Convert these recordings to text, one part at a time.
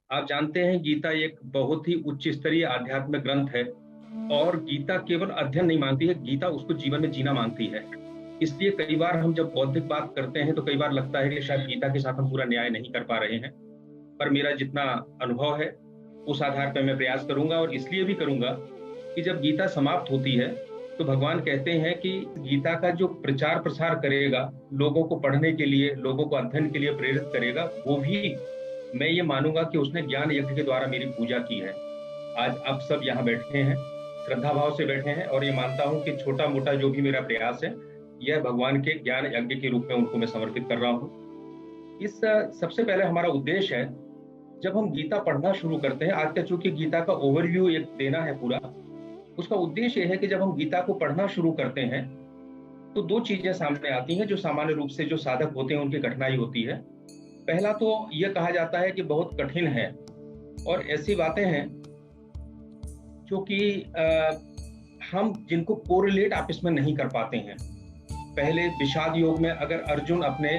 आप जानते हैं गीता एक बहुत ही उच्च स्तरीय आध्यात्मिक ग्रंथ है और गीता केवल अध्ययन नहीं मानती है, गीता उसको जीवन में जीना मानती है। इसलिए कई बार हम जब बौद्धिक बात करते हैं तो कई बार लगता है कि शायद गीता के साथ हम पूरा न्याय नहीं कर पा रहे हैं, पर मेरा जितना अनुभव है उस आधार पर मैं प्रयास करूंगा और इसलिए भी करूंगा कि जब गीता समाप्त होती है तो भगवान कहते हैं कि गीता का जो प्रचार प्रसार करेगा, लोगों को पढ़ने के लिए, लोगों को अध्ययन के लिए प्रेरित करेगा, वो भी मैं ये मानूंगा कि उसने ज्ञान यज्ञ के द्वारा मेरी पूजा की है। आज आप सब यहाँ बैठे हैं, श्रद्धा भाव से बैठे हैं और ये मानता हूँ कि छोटा मोटा जो भी मेरा प्रयास है यह भगवान के ज्ञान यज्ञ के रूप में उनको मैं समर्पित कर रहा हूँ। इस सबसे पहले हमारा उद्देश्य है, जब हम गीता पढ़ना शुरू करते हैं, आज का चूंकि गीता का ओवरव्यू एक देना है पूरा, उसका उद्देश्य यह है कि जब हम गीता को पढ़ना शुरू करते हैं तो दो चीजें सामने आती हैं जो सामान्य रूप से जो साधक होते हैं उनकी कठिनाई होती है। पहला तो यह कहा जाता है कि बहुत कठिन है और ऐसी बातें हैं जो कि हम जिनको कोरिलेट आपस में नहीं कर पाते हैं। पहले विषाद योग में अगर अर्जुन अपने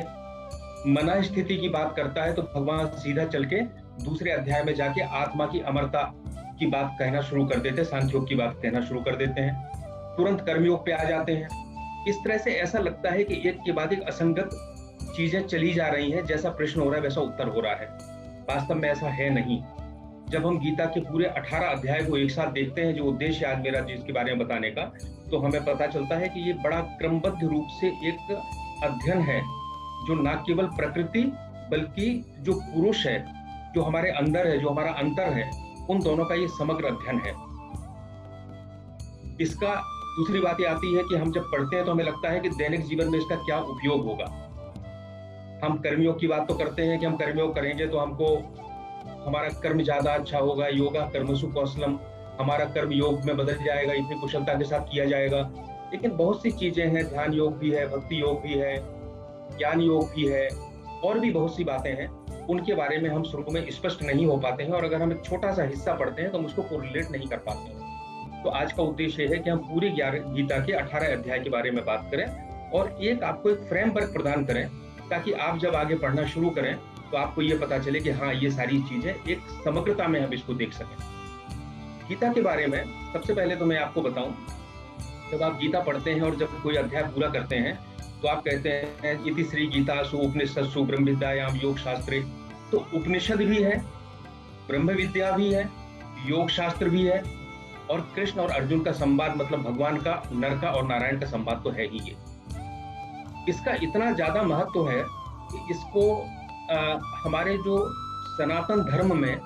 मन स्थिति की बात करता है तो भगवान सीधा चल के दूसरे अध्याय में जाके आत्मा की अमरता की बात कहना शुरू कर देते हैं, सांख्य योग की बात कहना शुरू कर देते हैं, तुरंत कर्मयोग पे आ जाते हैं। इस तरह से ऐसा लगता है कि एक के बाद एक असंगत चीजें चली जा रही हैं, जैसा प्रश्न हो रहा है वैसा उत्तर हो रहा है। वास्तव में ऐसा है नहीं। जब हम गीता के पूरे 18 अध्याय को एक साथ देखते हैं, जो उद्देश्य आज मेरा जिसके बारे में बताने का, तो हमें पता चलता है कि ये बड़ा क्रमबद्ध रूप से एक अध्ययन है जो न केवल प्रकृति बल्कि जो पुरुष है, जो हमारे अंदर है, जो हमारा अंतर है, उन दोनों का ये समग्र अध्ययन है। इसका दूसरी बात ये आती है कि हम जब पढ़ते हैं तो हमें लगता है कि दैनिक जीवन में इसका क्या उपयोग होगा। हम कर्मयोग की बात तो करते हैं कि हम कर्मयोग करेंगे तो हमको हमारा कर्म ज्यादा अच्छा होगा, योगा कर्मसु कौशलम, हमारा कर्म योग में बदल जाएगा, इतनी कुशलता के साथ किया जाएगा। लेकिन बहुत सी चीजें हैं, ध्यान योग भी है, भक्ति योग भी है, ज्ञान योग भी है, और भी बहुत सी बातें हैं, उनके बारे में हम शुरू में स्पष्ट नहीं हो पाते हैं और अगर हम एक छोटा सा हिस्सा पढ़ते हैं तो हम उसको कोरिलेट नहीं कर पाते हैं। तो आज का उद्देश्य है कि हम पूरी गीता के 18 अध्याय के बारे में बात करें और एक आपको एक फ्रेमवर्क प्रदान करें, ताकि आप जब आगे पढ़ना शुरू करें तो आपको ये पता चले कि हाँ, ये सारी चीजें एक समग्रता में हम इसको देख सकें। गीता के बारे में सबसे पहले तो मैं आपको बताऊं, जब आप गीता पढ़ते हैं और जब कोई अध्याय पूरा करते हैं तो आप कहते हैं इति श्री गीतासु उपनिषत्सु ब्रह्म विद्यायाम योग शास्त्रे। तो उपनिषद भी है, ब्रह्म विद्या भी है, योग शास्त्र भी है, और कृष्ण और अर्जुन का संवाद, मतलब भगवान का, नर का और नारायण का संवाद तो है ही ये। इसका इतना ज्यादा महत्व है कि इसको हमारे जो सनातन धर्म में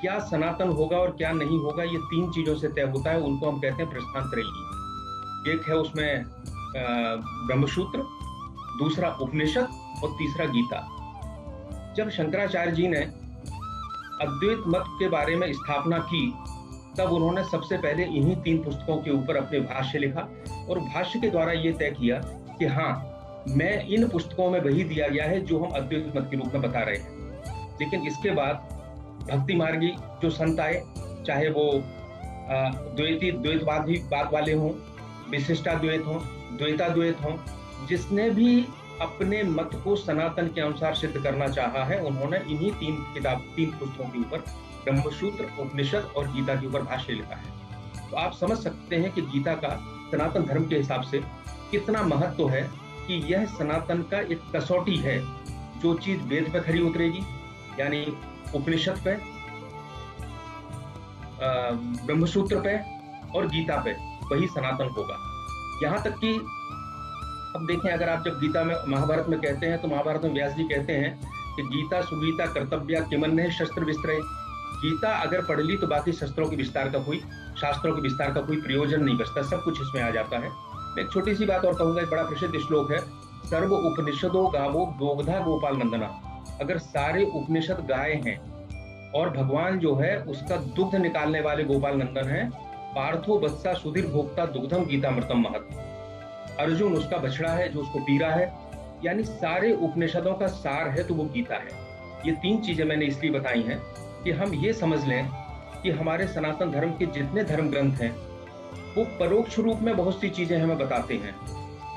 क्या सनातन होगा और क्या नहीं होगा, ये तीन चीजों से तय होता है। उनको हम कहते हैं प्रस्थान त्रयी। एक है उसमें ब्रह्मसूत्र, दूसरा उपनिषद और तीसरा गीता। जब शंकराचार्य जी ने अद्वैत मत के बारे में स्थापना की तब उन्होंने सबसे पहले इन्हीं तीन पुस्तकों के ऊपर अपने भाष्य लिखा और भाष्य के द्वारा ये तय किया कि हाँ, मैं इन पुस्तकों में वही दिया गया है जो हम अद्वैत मत के रूप में बता रहे हैं। लेकिन इसके बाद भक्ति मार्गी जो संत आए, चाहे वो द्वैतवादी बात वाले हों, विशिष्टाद्वैत हों, द्वैताद्वैत हों, जिसने भी अपने मत को सनातन के अनुसार सिद्ध करना चाहा है, उन्होंने इन्हीं तीन पुस्तकों के ऊपर, ब्रह्मसूत्र, उपनिषद और गीता के ऊपर भाष्य लिखा है। तो आप समझ सकते हैं कि गीता का सनातन धर्म के हिसाब से कितना महत्व है कि यह सनातन का एक कसौटी है। जो चीज वेद पे खरी उतरेगी, यानी उपनिषद पे, ब्रह्मसूत्र पे और गीता पे, वही सनातन होगा। यहाँ तक कि अब देखें, अगर आप जब गीता में, महाभारत में कहते हैं तो महाभारत में व्यास जी कहते हैं कि गीता सुगीता कर्तव्या किमन्य शस्त्र विस्तरे। गीता अगर पढ़ ली तो बाकी शस्त्रों के विस्तार का कोई प्रयोजन नहीं बचता, सब कुछ इसमें आ जाता है। मैं एक छोटी सी बात और कहूंगा, एक बड़ा प्रसिद्ध श्लोक है, सर्व उपनिषदों गावो दोग्धा गोपाल नंदना। अगर सारे उपनिषद गाय हैं और भगवान जो है उसका दुग्ध निकालने वाले गोपाल नंदन है, पार्थो वत्सा सुधीर भोक्ता दुग्धम गीतामृतम महत्। अर्जुन उसका बछड़ा है जो उसको पी रहा है, यानी सारे उपनिषदों का सार है तो वो गीता है। ये तीन चीजें मैंने इसलिए बताई हैं कि हम ये समझ लें कि हमारे सनातन धर्म के जितने धर्म ग्रंथ हैं वो परोक्ष रूप में बहुत सी चीजें हमें बताते हैं।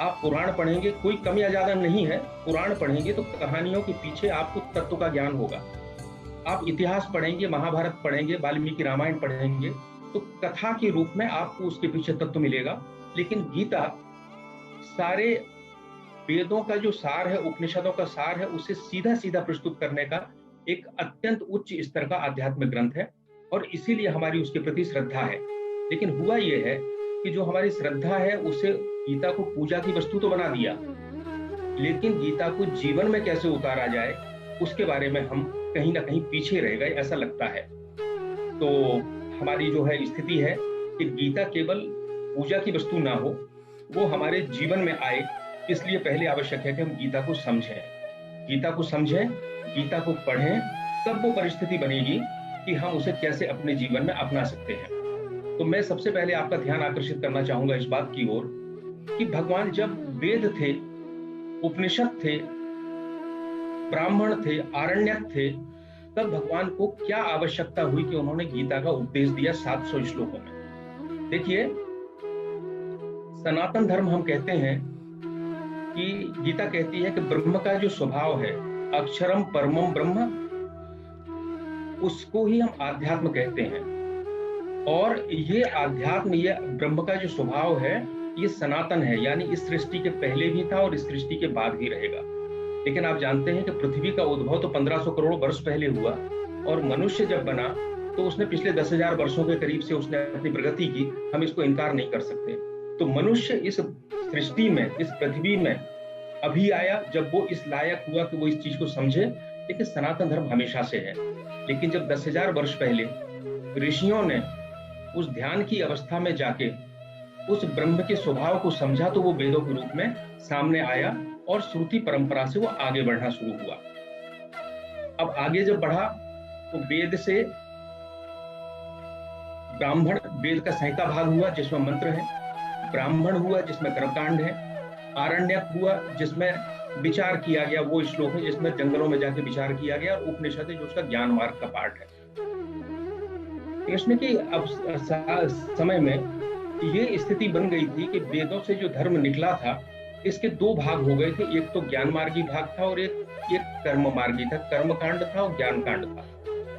आप पुराण पढ़ेंगे, कोई कम या ज्यादा नहीं है, पुराण पढ़ेंगे तो कहानियों के पीछे आपको तत्व का ज्ञान होगा। आप इतिहास पढ़ेंगे, महाभारत पढ़ेंगे, वाल्मीकि रामायण पढ़ेंगे, तो कथा के रूप में आपको उसके पीछे तत्व मिलेगा। लेकिन गीता सारे वेदों का जो सार है, उपनिषदों का सार है, उसे सीधा सीधा प्रस्तुत करने का एक अत्यंत उच्च स्तर का आध्यात्मिक ग्रंथ है, और इसीलिए हमारी उसके प्रति श्रद्धा है। लेकिन हुआ यह है कि जो हमारी श्रद्धा है उसे गीता को पूजा की वस्तु तो बना दिया, लेकिन गीता को जीवन में कैसे उतारा जाए उसके बारे में हम कहीं ना कहीं पीछे रह गए, ऐसा लगता है। तो हमारी जो है स्थिति है कि गीता केवल पूजा की वस्तु ना हो, वो हमारे जीवन में आए। इसलिए पहले आवश्यक है कि हम गीता को समझें, गीता को समझें, गीता को पढ़ें, तब वो परिस्थिति बनेगी कि हम उसे कैसे अपने जीवन में अपना सकते हैं। तो मैं सबसे पहले आपका ध्यान आकर्षित करना चाहूंगा इस बात की ओर कि भगवान जब वेद थे, उपनिषद थे, ब्राह्मण थे, आरण्यक थे, तब भगवान को क्या आवश्यकता हुई कि उन्होंने गीता का उपदेश दिया 700 श्लोकों में। देखिए, सनातन धर्म हम कहते हैं कि गीता कहती है कि ब्रह्म का जो स्वभाव है, अक्षरम परमम ब्रह्म, उसको ही हम आध्यात्म कहते हैं। और ये आध्यात्म, ये ब्रह्म का जो स्वभाव है, ये सनातन है, यानी इस सृष्टि के पहले भी था और इस सृष्टि के बाद भी रहेगा। लेकिन आप जानते हैं कि पृथ्वी का उद्भव तो 1500 करोड़ वर्ष पहले हुआ, और मनुष्य जब बना तो उसने पिछले 10,000 वर्षों के करीब से उसने अपनी प्रगति की, हम इसको इनकार नहीं कर सकते। तो मनुष्य इस सृष्टि में, इस पृथ्वी में अभी आया जब वो इस लायक हुआ कि वो इस चीज को समझे। लेकिन सनातन धर्म हमेशा से है। लेकिन जब 10,000 वर्ष पहले ऋषियों ने उस ध्यान की अवस्था में जाके उस ब्रह्म के स्वभाव को समझा, तो वो वेदों के रूप में सामने आया और श्रुति परंपरा से वो आगे बढ़ना शुरू हुआ। अब आगे जब बढ़ा तो वेद से ब्राह्मण, वेद का संहिता भाग हुआ जिसमें मंत्र है, ब्राह्मण हुआ जिसमें कर्मकांड है, आरण्यक हुआ जिसमें विचार किया गया, वो श्लोक है जिसमें जंगलों में जाके विचार किया गया, और उपनिषद है जो उसका ज्ञान मार्ग का पार्ट है। कृष्ण की अब समय में ये स्थिति बन गई थी कि वेदों से जो धर्म निकला था, इसके दो भाग हो गए थे। एक तो ज्ञान मार्गी भाग था और एक कर्म मार्गी था, कर्म कांड था और ज्ञान कांड था।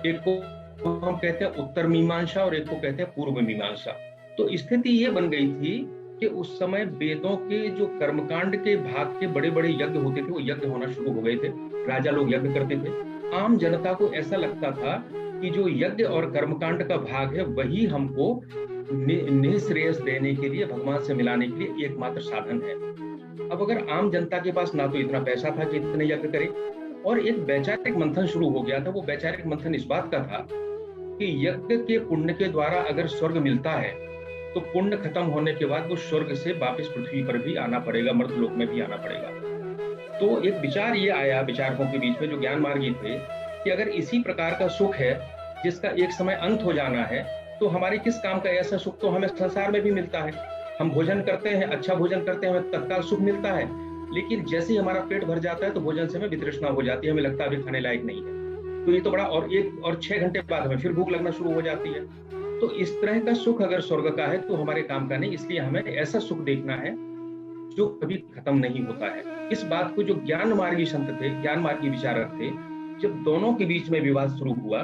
एक को हम कहते हैं उत्तर मीमांसा और एक को कहते हैं पूर्व मीमांसा। तो स्थिति ये बन गई थी कि उस समय वेदों के जो कर्मकांड के भाग के बड़े बड़े यज्ञ होते थे, वो यज्ञ होना शुरू हो गए थे, राजा लोग यज्ञ करते थे। आम जनता को ऐसा लगता था कि जो यज्ञ और कर्मकांड का भाग है वही हमको निःश्रेयस देने के लिए, भगवान से मिलाने के लिए एकमात्र साधन है। अब अगर आम जनता के पास ना तो इतना पैसा था कि इतने यज्ञ करे, और एक वैचारिक मंथन शुरू हो गया था। वो वैचारिक मंथन इस बात का था कि यज्ञ के पुण्य के द्वारा अगर स्वर्ग मिलता है तो पुण्य खत्म होने के बाद वो स्वर्ग से वापस पृथ्वी पर भी आना पड़ेगा, मर्त्यलोक में भी आना पड़ेगा। तो एक विचार ये आया विचारकों के बीच में जो ज्ञान मार्गी थे कि अगर इसी प्रकार का सुख है जिसका एक समय अंत हो जाना है, तो हमारे किस काम का ऐसा सुख तो हमें संसार में भी मिलता है। हम भोजन करते हैं, अच्छा भोजन करते हैं, हमें तत्काल सुख मिलता है, लेकिन जैसे ही हमारा पेट भर जाता है तो भोजन से हमें वितृष्णा हो जाती है, हमें लगता है अभी खाने लायक नहीं है। तो ये तो बड़ा, और 1 और 6 घंटे बाद हमें फिर भूख लगना शुरू हो जाती है। तो इस तरह का सुख अगर स्वर्ग का है तो हमारे काम का नहीं, इसलिए हमें ऐसा सुख देखना है जो कभी खत्म नहीं होता है। इस बात को जो ज्ञान मार्गी संत थे, ज्ञान मार्गी विचारक थे, जब दोनों के बीच में विवाद शुरू हुआ,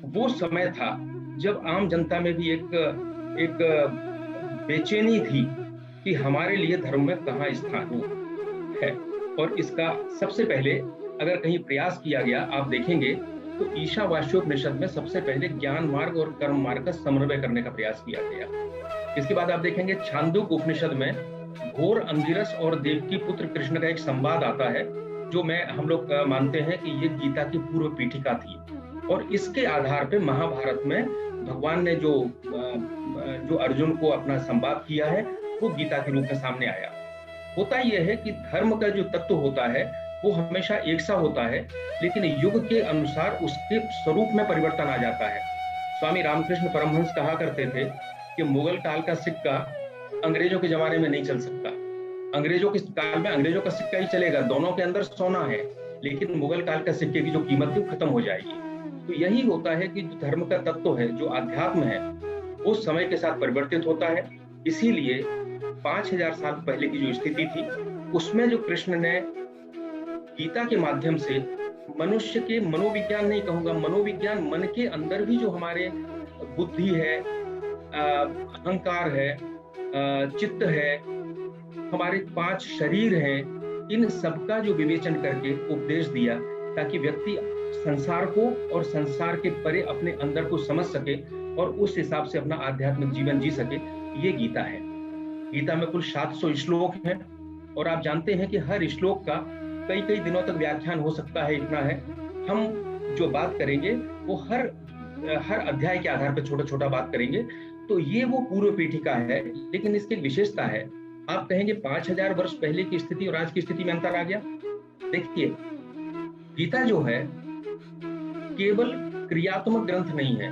वो समय था जब आम जनता में भी एक बेचैनी थी कि हमारे लिए धर्म में कहाँ स्थान है। और इसका सबसे पहले अगर कहीं प्रयास किया गया, आप देखेंगे तो ईशावास्योपनिषद में सबसे पहले ज्ञान मार्ग और कर्म मार्ग का समन्वय करने का प्रयास किया गया। इसके बाद आप देखेंगे छांदोग्य उपनिषद में घोर अंगिरस और देवकी पुत्र कृष्ण का एक संवाद आता है, जो हम लोग मानते हैं कि ये गीता की पूर्व पीठिका थी। और इसके आधार पे महाभारत में भगवान ने जो अर्जुन को अपना संवाद किया है, वो गीता के रूप में सामने आया। होता यह है कि धर्म का जो तत्व होता है वो हमेशा एक सा होता है, लेकिन युग के अनुसार उसके स्वरूप में परिवर्तन आ जाता है। स्वामी रामकृष्ण परमहंस कहा करते थे कि मुगल काल का सिक्का अंग्रेजों के जमाने में नहीं चल सकता। अंग्रेजों के काल में अंग्रेजों का सिक्का ही चलेगा, दोनों के अंदर सोना है, लेकिन मुगल काल का सिक्के की जो कीमत थी वो खत्म हो जाएगी। तो यही होता है कि जो धर्म का तत्व है, जो अध्यात्म है, वो समय के साथ परिवर्तित होता है। इसीलिए 5000 साल पहले की जो स्थिति थी, उसमें जो कृष्ण ने गीता के माध्यम से मनुष्य के मनोविज्ञान नहीं कहूंगा, मनोविज्ञान मन के अंदर भी जो हमारे बुद्धि है, अहंकार है, चित्त है, हमारे 5 शरीर हैं, इन सबका जो विवेचन करके उपदेश दिया ताकि व्यक्ति संसार को और संसार के परे अपने अंदर को समझ सके और उस हिसाब से अपना आध्यात्मिक जीवन जी सके, ये गीता है। गीता में कुल 700 श्लोक हैं और आप जानते हैं कि हर श्लोक का कई कई दिनों तक व्याख्यान हो सकता है, इतना है। हम जो बात करेंगे वो हर अध्याय के आधार पर छोटा छोटा बात करेंगे। तो ये वो पूर्व पीठिका है, लेकिन इसकी एक विशेषता है। आप कहेंगे 5000 वर्ष पहले की स्थिति और आज की स्थिति में अंतर आ गया। देखिए, गीता जो है केवल क्रियात्मक ग्रंथ नहीं है,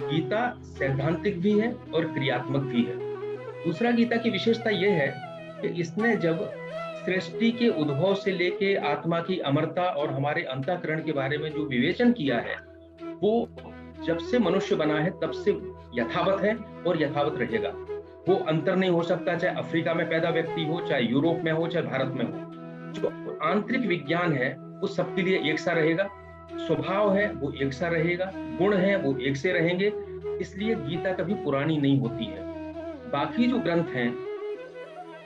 गीता सैद्धांतिक भी है और क्रियात्मक भी है। दूसरा, गीता की विशेषता यह है कि इसने जब सृष्टि के उद्भव से लेके आत्मा की अमरता और हमारे अंतःकरण के बारे में जो विवेचन किया है, वो जब से मनुष्य बना है तब से यथावत है और यथावत रहेगा। वो अंतर नहीं हो सकता, चाहे अफ्रीका में पैदा व्यक्ति हो, चाहे यूरोप में हो, चाहे भारत में हो। जो आंतरिक विज्ञान है वो सबके लिए एक सा रहेगा, स्वभाव है वो एक सा रहेगा, गुण है वो एक से रहेंगे। इसलिए गीता कभी पुरानी नहीं होती है। बाकी जो ग्रंथ हैं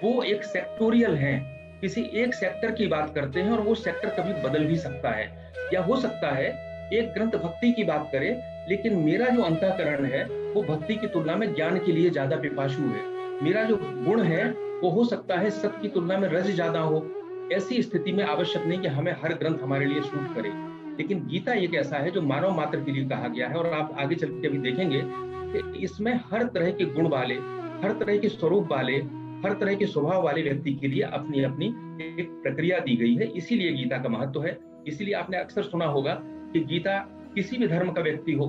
वो एक सेक्टोरियल हैं, किसी एक सेक्टर की बात करते हैं और वो सेक्टर कभी बदल भी सकता है। या हो सकता है एक ग्रंथ भक्ति की बात करे, लेकिन मेरा जो अंतःकरण है वो भक्ति की तुलना में ज्ञान के लिए ज्यादा पिपासु है। मेरा जो गुण है वो हो सकता है सत्य की तुलना में रज ज्यादा हो। ऐसी स्थिति में आवश्यक नहीं कि हमें हर ग्रंथ हमारे लिए सूट करे, लेकिन गीता एक ऐसा है जो मानव मात्र के लिए कहा गया है। और आप आगे चल के अभी देखेंगे कि इसमें हर तरह के गुण वाले, हर तरह के स्वरूप वाले, हर तरह के स्वभाव वाले व्यक्ति के लिए अपनी अपनी एक प्रक्रिया दी गई है। इसीलिए गीता का महत्व है। इसीलिए आपने अक्सर सुना होगा कि गीता किसी भी धर्म का व्यक्ति हो,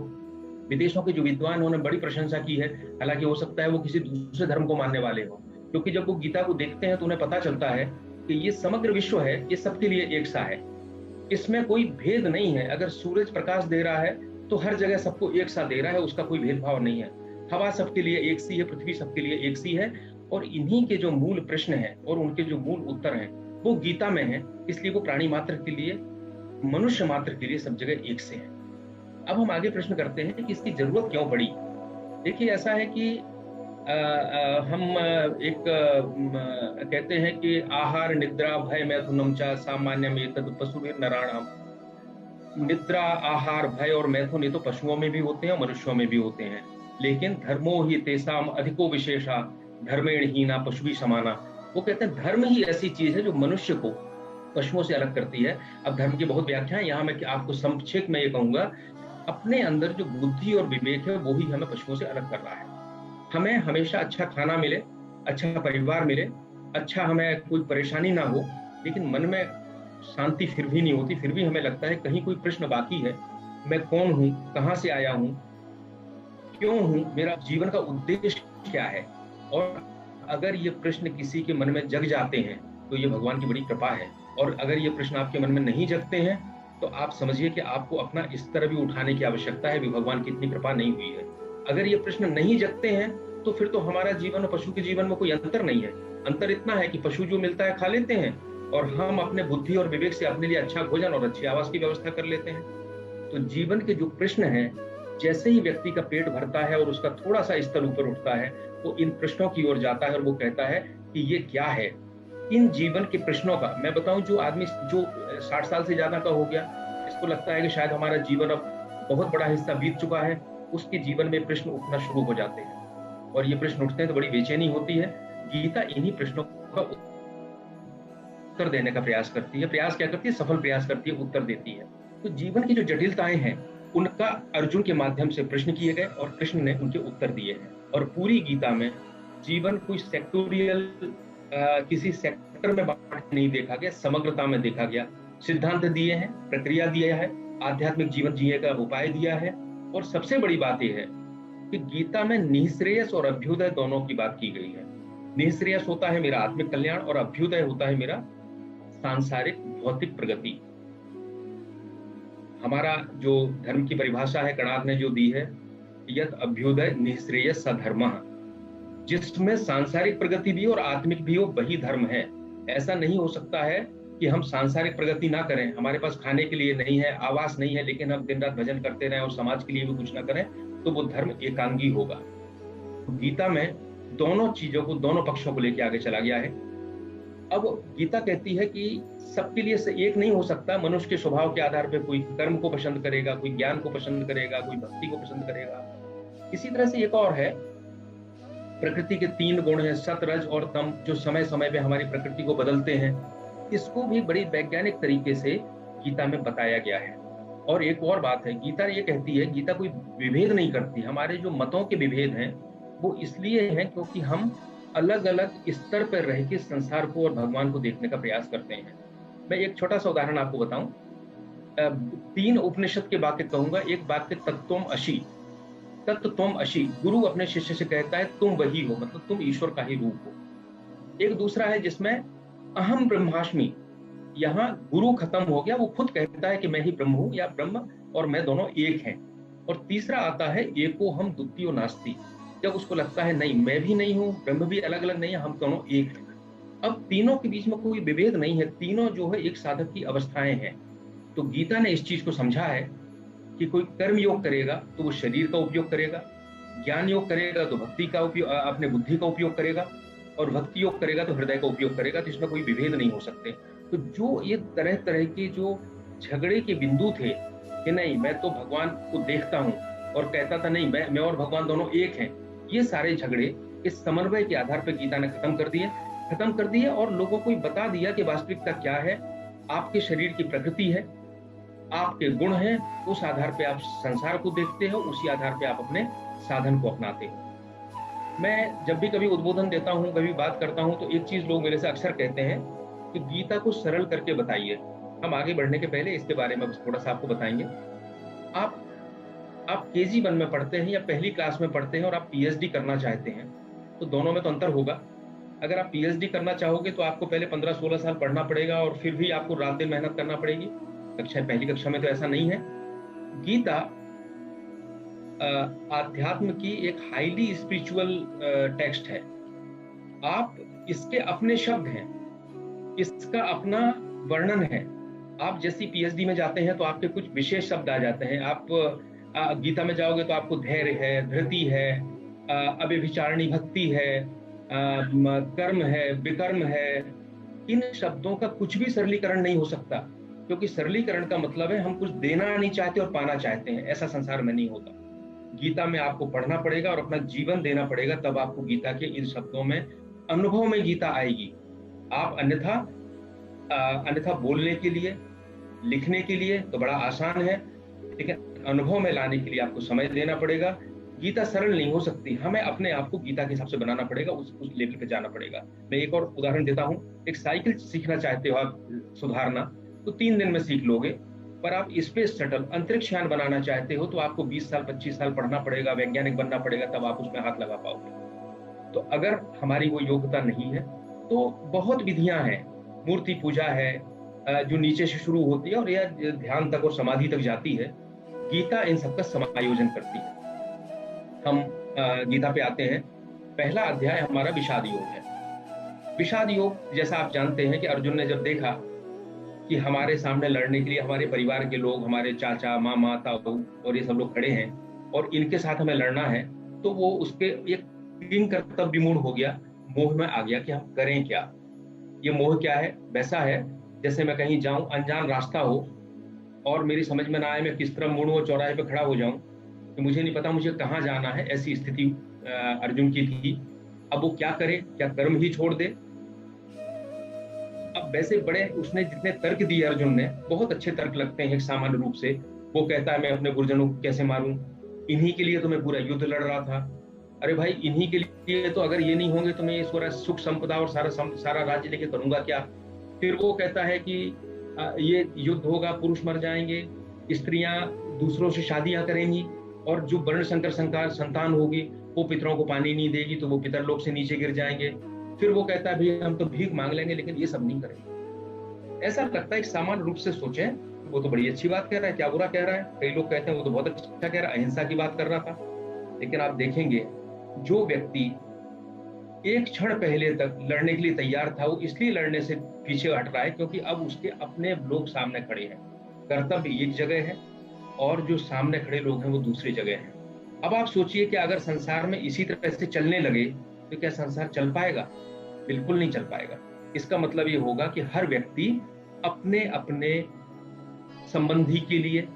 विदेशों के जो विद्वान उन्होंने बड़ी प्रशंसा की है, हालांकि हो सकता है वो किसी दूसरे धर्म को मानने वाले हो, क्योंकि जब वो गीता को देखते हैं तो उन्हें पता चलता है कि ये समग्र विश्व है, ये सबके लिए एक सा है, इसमें कोई भेद नहीं है। अगर सूरज प्रकाश दे रहा है तो हर जगह सबको एक सा दे रहा है, उसका कोई भेदभाव नहीं है। हवा सबके लिए एक सी है, पृथ्वी सबके लिए एक सी है। और इन्हीं के जो मूल प्रश्न हैं और उनके जो मूल उत्तर हैं वो गीता में है। इसलिए वो प्राणी मात्र के लिए, मनुष्य मात्र के लिए सब जगह एक से है। अब हम आगे प्रश्न करते हैं कि इसकी जरूरत क्यों पड़ी। देखिए, ऐसा है कि हम कहते हैं कि आहार निद्रा भय मैथुनम च सामान्यम एतद् पशुभिर नराणाम। निद्रा, आहार, भय और मैथुन ये तो पशुओं में भी होते हैं और मनुष्यों में भी होते हैं, लेकिन धर्मो ही तेसाम अधिको विशेषा धर्मेण हीना पशु समाना। वो कहते हैं धर्म ही ऐसी चीज है जो मनुष्य को पशुओं से अलग करती है। अब धर्म की बहुत व्याख्या है, यहाँ मैं आपको संक्षेप में ये कहूंगा, अपने अंदर जो बुद्धि और विवेक है वो ही हमें पशुओं से अलग कर रहा है। हमें हमेशा अच्छा खाना मिले, अच्छा परिवार मिले, अच्छा हमें कोई परेशानी ना हो, लेकिन मन में शांति फिर भी नहीं होती। फिर भी हमें लगता है कहीं कोई प्रश्न बाकी है, मैं कौन हूँ, कहाँ से आया हूँ, क्यों हूँ, मेरा जीवन का उद्देश्य क्या है। और अगर ये प्रश्न किसी के मन में जग जाते हैं तो ये भगवान की बड़ी कृपा है। और अगर ये प्रश्न आपके मन में नहीं जगते हैं तो आप समझिए कि आपको अपना स्तर भी उठाने की आवश्यकता है, भी भगवान की इतनी कृपा नहीं हुई है। अगर ये प्रश्न नहीं जगते हैं तो फिर तो हमारा जीवन और पशु के जीवन में कोई अंतर नहीं है। अंतर इतना है कि पशु जो मिलता है खा लेते हैं और हम अपने बुद्धि और विवेक से अपने लिए अच्छा भोजन और अच्छी आवास की व्यवस्था कर लेते हैं। तो जीवन के जो प्रश्न हैं, जैसे ही व्यक्ति का पेट भरता है और उसका थोड़ा सा स्तर ऊपर उठता है, वो इन प्रश्नों की ओर जाता है और वो कहता है कि ये क्या है। इन जीवन के प्रश्नों का मैं बताऊं, जो आदमी जो 60 साल से ज्यादा का हो गया, इसको लगता है कि शायद हमारा जीवन अब बहुत बड़ा हिस्सा बीत चुका है, उसके जीवन में प्रश्न उठना शुरू हो जाते हैं। और ये प्रश्न उठते हैं तो बड़ी बेचैनी होती है। गीता इन्हीं प्रश्नों का उत्तर देने का प्रयास करती है। प्रयास क्या करती है? सफल प्रयास करती है, उत्तर देती है। तो जीवन की जो जटिलताएं हैं उनका अर्जुन के माध्यम से प्रश्न किए गए और कृष्ण ने उनके उत्तर दिए हैं। और पूरी गीता में जीवन कोई सेक्टोरियल किसी सेक्टर में बांट नहीं देखा गया, समग्रता में देखा गया। सिद्धांत दिए हैं, प्रक्रिया दिया है, आध्यात्मिक जीवन जीने का उपाय दिया है। और सबसे बड़ी बात यह है कि गीता में निःश्रेयस और अभ्युदय दोनों की बात की गई है। निःश्रेयस होता है मेरा आत्मिक कल्याण और अभ्युदय होता है मेरा सांसारिक भौतिक प्रगति। हमारा जो धर्म की परिभाषा है कणाद ने जो दी है, यत अभ्युदय निःश्रेयस सधर्मः, जिसमें सांसारिक प्रगति भी और आत्मिक भी हो, वही धर्म है। ऐसा नहीं हो सकता है कि हम सांसारिक प्रगति ना करें, हमारे पास खाने के लिए नहीं है, आवास नहीं है, लेकिन हम दिन रात भजन करते रहें और समाज के लिए भी कुछ ना करें, तो वो धर्म एकांगी होगा। तो गीता में दोनों चीजों को, दोनों पक्षों को लेके आगे चला गया है। अब गीता कहती है कि सबके लिए से एक नहीं हो सकता, मनुष्य के स्वभाव के आधार पर कोई कर्म को पसंद करेगा, कोई ज्ञान को पसंद करेगा, कोई भक्ति को पसंद करेगा। इसी तरह से एक और है, प्रकृति के 3 गुण हैं, सत, रज और तम, जो समय समय पे हमारी प्रकृति को बदलते हैं। इसको भी बड़ी वैज्ञानिक तरीके से गीता में बताया गया है। और एक और बात है, गीता ये कहती है, गीता कोई विभेद नहीं करती। हमारे जो मतों के विभेद हैं वो इसलिए हैं क्योंकि हम अलग अलग स्तर पर रह के संसार को और भगवान को देखने का प्रयास करते हैं। मैं एक छोटा सा उदाहरण आपको बताऊं। 3 उपनिषद के वाक्य कहूंगा। एक वाक्य तत्वम अशी, तत्व तुम अशी, गुरु अपने शिष्य से कहता है तुम वही हो, मतलब तुम ईश्वर का ही रूप हो। एक दूसरा है जिसमें अहम ब्रह्मास्मि, यहाँ गुरु खत्म हो गया, वो खुद कहता है कि मैं ही ब्रह्म हूं, या ब्रह्म और मैं दोनों एक हैं। और तीसरा आता है एको हम द्वितीयो नास्ति, जब उसको लगता है नहीं मैं भी नहीं हूं, ब्रह्म भी अलग अलग नहीं है, हम दोनों एक हैं। अब तीनों के बीच में कोई विभेद नहीं है, तीनों जो है एक साधक की अवस्थाएं हैं। तो गीता ने इस चीज को समझा है कि कोई कर्म योग करेगा तो वो शरीर का उपयोग करेगा, ज्ञान योग करेगा तो भक्ति का उपयोग, अपने बुद्धि का उपयोग करेगा, और भक्ति योग करेगा तो हृदय का उपयोग करेगा। तो इसमें कोई विभेद नहीं हो सकते। तो जो ये तरह तरह के जो झगड़े के बिंदु थे कि नहीं मैं तो भगवान को देखता हूँ और कहता था नहीं मैं और भगवान दोनों एक हैं, ये सारे झगड़े इस समन्वय के आधार पर गीता ने खत्म कर दिए और लोगों को बता दिया कि वास्तविकता क्या है। आपके शरीर की प्रकृति है, आपके गुण हैं, उस आधार पे आप संसार को देखते हो, उसी आधार पे आप अपने साधन को अपनाते हो। मैं जब भी कभी उद्बोधन देता हूँ, कभी बात करता हूँ, तो एक चीज लोग मेरे से अक्सर कहते हैं कि गीता को सरल करके बताइए। हम आगे बढ़ने के पहले इसके बारे में थोड़ा सा आपको बताएंगे। आप KG 1 में पढ़ते हैं या पहली क्लास में पढ़ते हैं और आप PhD करना चाहते हैं, तो दोनों में तो अंतर होगा। अगर आप PhD करना चाहोगे तो आपको पहले 15-16 साल पढ़ना पड़ेगा और फिर भी आपको रात दिन मेहनत करना पड़ेगी। पहली कक्षा में तो ऐसा नहीं है। गीता आध्यात्म की एक हाईली स्पिरिचुअल टेक्स्ट है। आप इसके अपने शब्द हैं, इसका अपना वर्णन है। आप जैसी PhD में जाते हैं तो आपके कुछ विशेष शब्द आ जाते हैं। आप गीता में जाओगे तो आपको धैर्य है, धृति है, अव्यभिचारिणी भक्ति है, कर्म है, विकर्म है। इन शब्दों का कुछ भी सरलीकरण नहीं हो सकता, क्योंकि सरलीकरण का मतलब है हम कुछ देना नहीं चाहते और पाना चाहते हैं। ऐसा संसार में नहीं होता। गीता में आपको पढ़ना पड़ेगा और अपना जीवन देना पड़ेगा, तब आपको गीता के इन शब्दों में, अनुभव में गीता आएगी। आप अन्यथा बोलने के लिए, लिखने के लिए तो बड़ा आसान है, लेकिन अनुभव में लाने के लिए आपको समय देना पड़ेगा। गीता सरल नहीं हो सकती, हमें अपने आप को गीता के हिसाब से बनाना पड़ेगा, उस लेवल पे जाना पड़ेगा। मैं एक और उदाहरण देता हूँ। एक साइकिल सीखना चाहते हो आप सुधारना, तो 3 दिन में सीख लोगे, पर आप स्पेस शटल, अंतरिक्ष यान बनाना चाहते हो तो आपको 20 साल 25 साल पढ़ना पड़ेगा, वैज्ञानिक बनना पड़ेगा, तब आप उसमें हाथ लगा पाओगे। तो अगर हमारी वो योग्यता नहीं है तो बहुत विधियां हैं। मूर्ति पूजा है जो नीचे से शुरू होती है और यह ध्यान तक और समाधि तक जाती है। गीता इन सबका समायोजन करती है। हम गीता पे आते हैं। पहला अध्याय हमारा विषाद योग है। विषाद योग, जैसा आप जानते हैं कि अर्जुन ने जब देखा कि हमारे सामने लड़ने के लिए हमारे परिवार के लोग, हमारे चाचा, मामा, ताऊ और ये सब लोग खड़े हैं और इनके साथ हमें लड़ना है, तो वो उसके एक किंग कर्तव्य विमूढ़ हो गया, मोह में आ गया कि हम करें क्या। ये मोह क्या है? वैसा है जैसे मैं कहीं जाऊं, अनजान रास्ता हो और मेरी समझ में ना आए मैं किस तरह मुड़ूं और चौराहे पे खड़ा हो जाऊं, तो मुझे नहीं पता मुझे कहाँ जाना है। ऐसी स्थिति अर्जुन की थी। अब वो क्या करे? क्या कर्म ही छोड़ दे? अब वैसे बड़े उसने जितने तर्क दिए अर्जुन ने, बहुत अच्छे तर्क लगते हैं सामान्य रूप से। वो कहता है मैं अपने गुरुजनों को कैसे मारूं, इन्हीं के लिए तो मैं पूरा युद्ध लड़ रहा था। अरे भाई, इन्हीं के लिए तो अगर ये नहीं होंगे तो मैं ये सारा सुख संपदा और सारा राज्य लेके करूंगा क्या। फिर वो कहता है कि ये युद्ध होगा, पुरुष मर जाएंगे, स्त्रियां दूसरों से शादियां करेंगी, और जो वर्ण संकर संतान होगी वो पितरों को पानी नहीं देगी तो वो पितर लोक से नीचे गिर जाएंगे। फिर वो कहता है भाई हम तो भीख मांग लेंगे, लेकिन ये सब नहीं करेंगे। ऐसा लगता है कि सामान्य रूप से सोचें, वो तो बड़ी अच्छी बात कह रहा है, क्या बुरा कह रहा है। कई लोग कहते हैं वो तो बहुत अच्छा कह रहा है, अहिंसा की बात कर रहा था। लेकिन आप देखेंगे जो व्यक्ति एक क्षण पहले तक लड़ने के लिए तैयार था, वो इसलिए लड़ने से पीछे हट रहा है क्योंकि अब उसके अपने लोग सामने खड़े हैं। कर्तव्य एक जगह है और जो सामने खड़े लोग हैं वो दूसरी जगह हैं। अब आप सोचिए कि अगर संसार में इसी तरह से चलने लगे तो क्या संसार चल पाएगा? बिल्कुल नहीं चल पाएगा। इसका मतलब ये होगा कि हर व्यक्ति अपने अपने संबंधी के लिए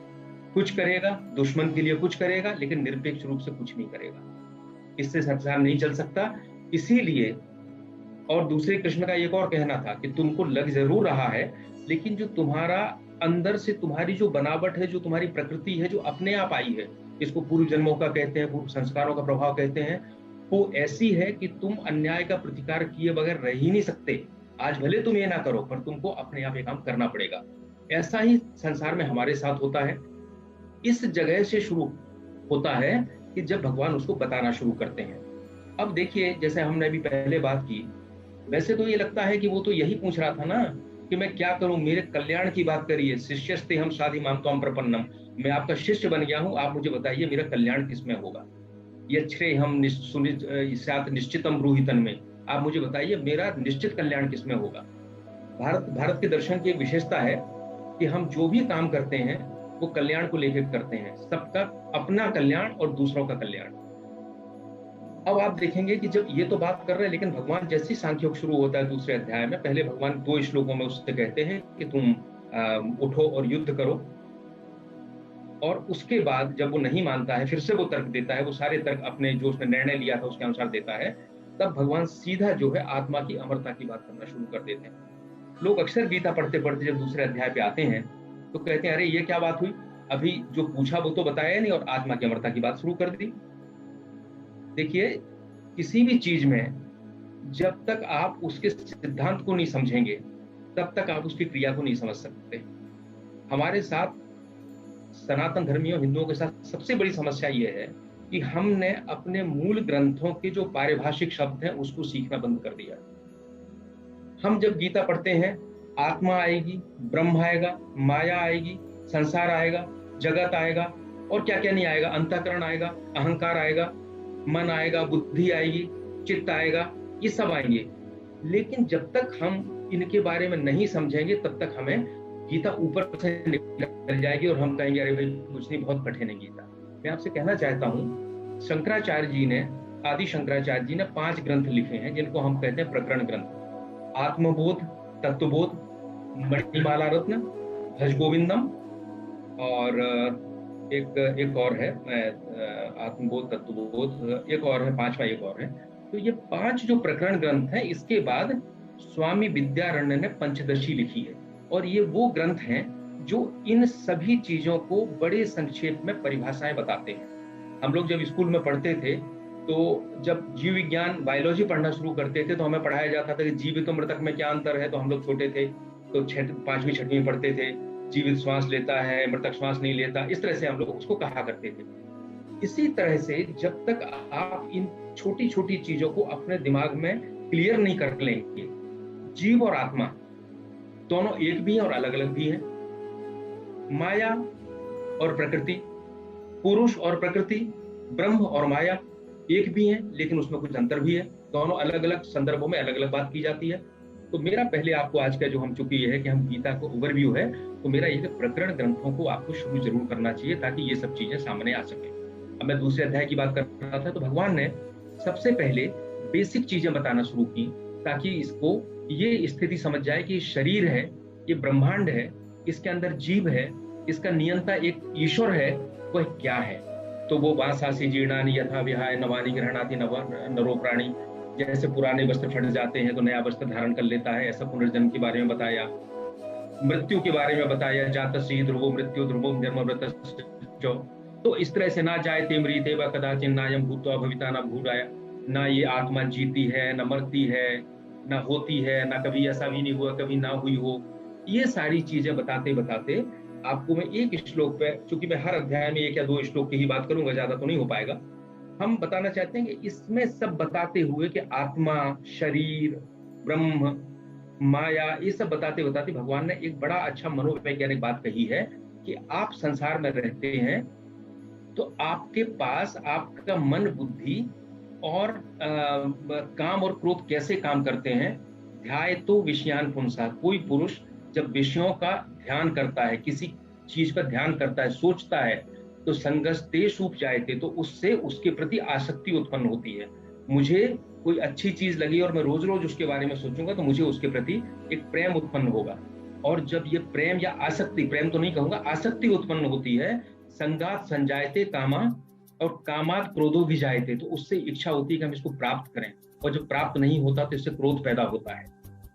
कुछ करेगा, दुश्मन के लिए कुछ करेगा, लेकिन निरपेक्ष रूप से कुछ नहीं करेगा। इससे संसार नहीं चल सकता। इसीलिए, और दूसरे कृष्ण का एक और कहना था कि तुमको लग जरूर रहा है, लेकिन जो तुम्हारा अंदर से तुम्हारी जो बनावट है, जो तुम्हारी प्रकृति है, जो अपने आप आई है, इसको पूर्व जन्मों का कहते हैं, पूर्व संस्कारों का प्रभाव कहते हैं, वो ऐसी है कि तुम अन्याय का प्रतिकार किए बगैर रह ही नहीं सकते। आज भले तुम ये ना करो, पर तुमको अपने आप ये काम करना पड़ेगा। ऐसा ही संसार में हमारे साथ होता है। इस जगह से शुरू होता है कि जब भगवान उसको बताना शुरू करते हैं। अब देखिए, जैसे हमने अभी पहले बात की, वैसे तो ये लगता है कि वो तो यही पूछ रहा था ना कि मैं क्या करूं, मेरे कल्याण की बात करिए। शिष्यस्ते हम साधि मामत्वं प्रपन्नम, मैं आपका शिष्य बन गया हूं, आप मुझे बताइए मेरा कल्याण किसमें होगा। यच्छ्रे हम स्यात् निश्चितम ब्रूहि में, आप मुझे बताइए मेरा निश्चित कल्याण किसमें होगा। भारत के दर्शन की एक विशेषता है कि हम जो भी काम करते हैं वो कल्याण को लेकर करते हैं, सबका अपना कल्याण और दूसरों का कल्याण। अब आप देखेंगे कि जब ये तो बात कर रहे हैं, लेकिन भगवान जैसे सांख्योग शुरू होता है दूसरे अध्याय में, पहले भगवान 2 श्लोकों में उससे कहते हैं कि तुम उठो और युद्ध करो। और उसके बाद जब वो नहीं मानता है, फिर से वो तर्क देता है, वो सारे तर्क अपने जो उसने निर्णय लिया था उसके अनुसार देता है। तब भगवान सीधा जो है आत्मा की अमरता की बात करना शुरू कर देते हैं। लोग अक्सर गीता पढ़ते पढ़ते जब दूसरे अध्याय पे आते हैं तो कहते हैं, अरे ये क्या बात हुई, अभी जो पूछा वो तो बताया नहीं और आत्मा की अमरता की बात शुरू कर दी। देखिए, किसी भी चीज में जब तक आप उसके सिद्धांत को नहीं समझेंगे तब तक आप उसकी क्रिया को नहीं समझ सकते। हमारे साथ, सनातन धर्मियों हिंदुओं के साथ सबसे बड़ी समस्या ये है कि हमने अपने मूल ग्रंथों के जो पारिभाषिक शब्द हैं उसको सीखना बंद कर दिया। हम जब गीता पढ़ते हैं, आत्मा आएगी, ब्रह्म आएगा, माया आएगी, संसार आएगा, जगत आएगा, और क्या क्या नहीं आएगा, अंतःकरण आएगा, अहंकार आएगा, मन आएगा, बुद्धि आएगी, चित्त आएगा, ये सब आएंगे। लेकिन जब तक हम इनके बारे में नहीं समझेंगे तब तक हमें गीता ऊपर से निकल जाएगी और हम कहेंगे अरे भाई कुछ नहीं, बहुत कठिन है गीता। मैं आपसे कहना चाहता हूँ, शंकराचार्य जी ने, आदि शंकराचार्य जी ने 5 ग्रंथ लिखे हैं जिनको हम कहते हैं प्रकरण ग्रंथ। आत्मबोध, तत्वबोध, मणिमाला रत्न, भज गोविंदम, और एक और है आत्मबोध, तत्वबोध, एक और है, 5वां एक और है। तो ये 5 जो प्रकरण ग्रंथ हैं, इसके बाद स्वामी विद्यारण्य ने पंचदशी लिखी है, और ये वो ग्रंथ हैं जो इन सभी चीजों को बड़े संक्षेप में परिभाषाएं बताते हैं। हम लोग जब स्कूल में पढ़ते थे तो जब जीव विज्ञान, बायोलॉजी पढ़ना शुरू करते थे तो हमें पढ़ाया जाता था कि जीवित और मृतक में क्या अंतर है। तो हम लोग छोटे थे तो 5वीं 6वीं में पढ़ते थे, जीवित श्वास लेता है, मृतक श्वास नहीं लेता, इस तरह से हम लोग उसको कहा करते थे। इसी तरह से जब तक आप इन छोटी छोटी चीजों को अपने दिमाग में क्लियर नहीं कर लेंगे, जीव और आत्मा दोनों एक भी हैं और अलग अलग भी हैं, माया और प्रकृति, पुरुष और प्रकृति, ब्रह्म और माया एक भी हैं लेकिन उसमें कुछ अंतर भी है, दोनों अलग अलग संदर्भों में अलग अलग बात की जाती है। तो मेरा पहले आपको आज का जो हम चूंकि ये है कि हम गीता को ओवरव्यू है, तो मेरा ये प्रकरण ग्रंथों को आपको शुरू जरूर करना चाहिए ताकि ये सब चीजें सामने आ सके। अब मैं दूसरे अध्याय की बात कर रहा था, तो भगवान ने सबसे पहले बेसिक चीजें बताना शुरू की ताकि इसको ये स्थिति समझ जाए कि शरीर है, ये ब्रह्मांड है, इसके अंदर जीव है, इसका नियंता एक ईश्वर है, वह क्या है। तो वो बांसासी जीर्णानि यथा विहाय नवानि गृह्णाति नरो प्राणी, जैसे पुराने वस्त्र फट जाते हैं तो नया वस्त्र धारण कर लेता है, ऐसा पुनर्जन्म के बारे में बताया। मृत्यु के बारे में बताया, जातस्य ध्रुवो मृत्यु ध्रुवो जन्ममृतश्च। तो इस तरह से ना जायते म्रियते वा कदाचिन नायं भूत्वा भविता न भूराय, ना ये आत्मा जीती है, न मरती है, ना होती है, ना कभी ऐसा भी नहीं हुआ कभी ना हुई हो। ये सारी चीजें बताते बताते आपको मैं एक श्लोक पे, चूंकि मैं हर अध्याय में 1 या 2 श्लोक की ही बात करूंगा, ज्यादा तो नहीं हो पाएगा, हम बताना चाहते हैं कि इसमें सब बताते हुए कि आत्मा, शरीर, ब्रह्म, माया, ये सब बताते बताते भगवान ने एक बड़ा अच्छा मनोवैज्ञानिक बात कही है कि आप संसार में रहते हैं तो आपके पास आपका मन बुद्धि और काम और क्रोध कैसे काम करते हैं। ध्याय तो विषयान पुंसा, कोई पुरुष जब विषयों का ध्यान करता है, किसी चीज का ध्यान करता है, सोचता है, तो संगस्ते सूप जायते, तो उससे उसके प्रति आसक्ति उत्पन्न होती है। मुझे कोई अच्छी चीज लगी और मैं रोज रोज उसके बारे में सोचूंगा तो मुझे उसके प्रति एक प्रेम उत्पन्न होगा। और जब ये प्रेम या आसक्ति, प्रेम तो नहीं कहूंगा, आसक्ति उत्पन्न होती है, संगात संजायते कामा, और कामात क्रोधो भी जायते, तो उससे इच्छा होती है कि हम इसको प्राप्त करें, और जब प्राप्त नहीं होता तो इससे क्रोध पैदा होता है।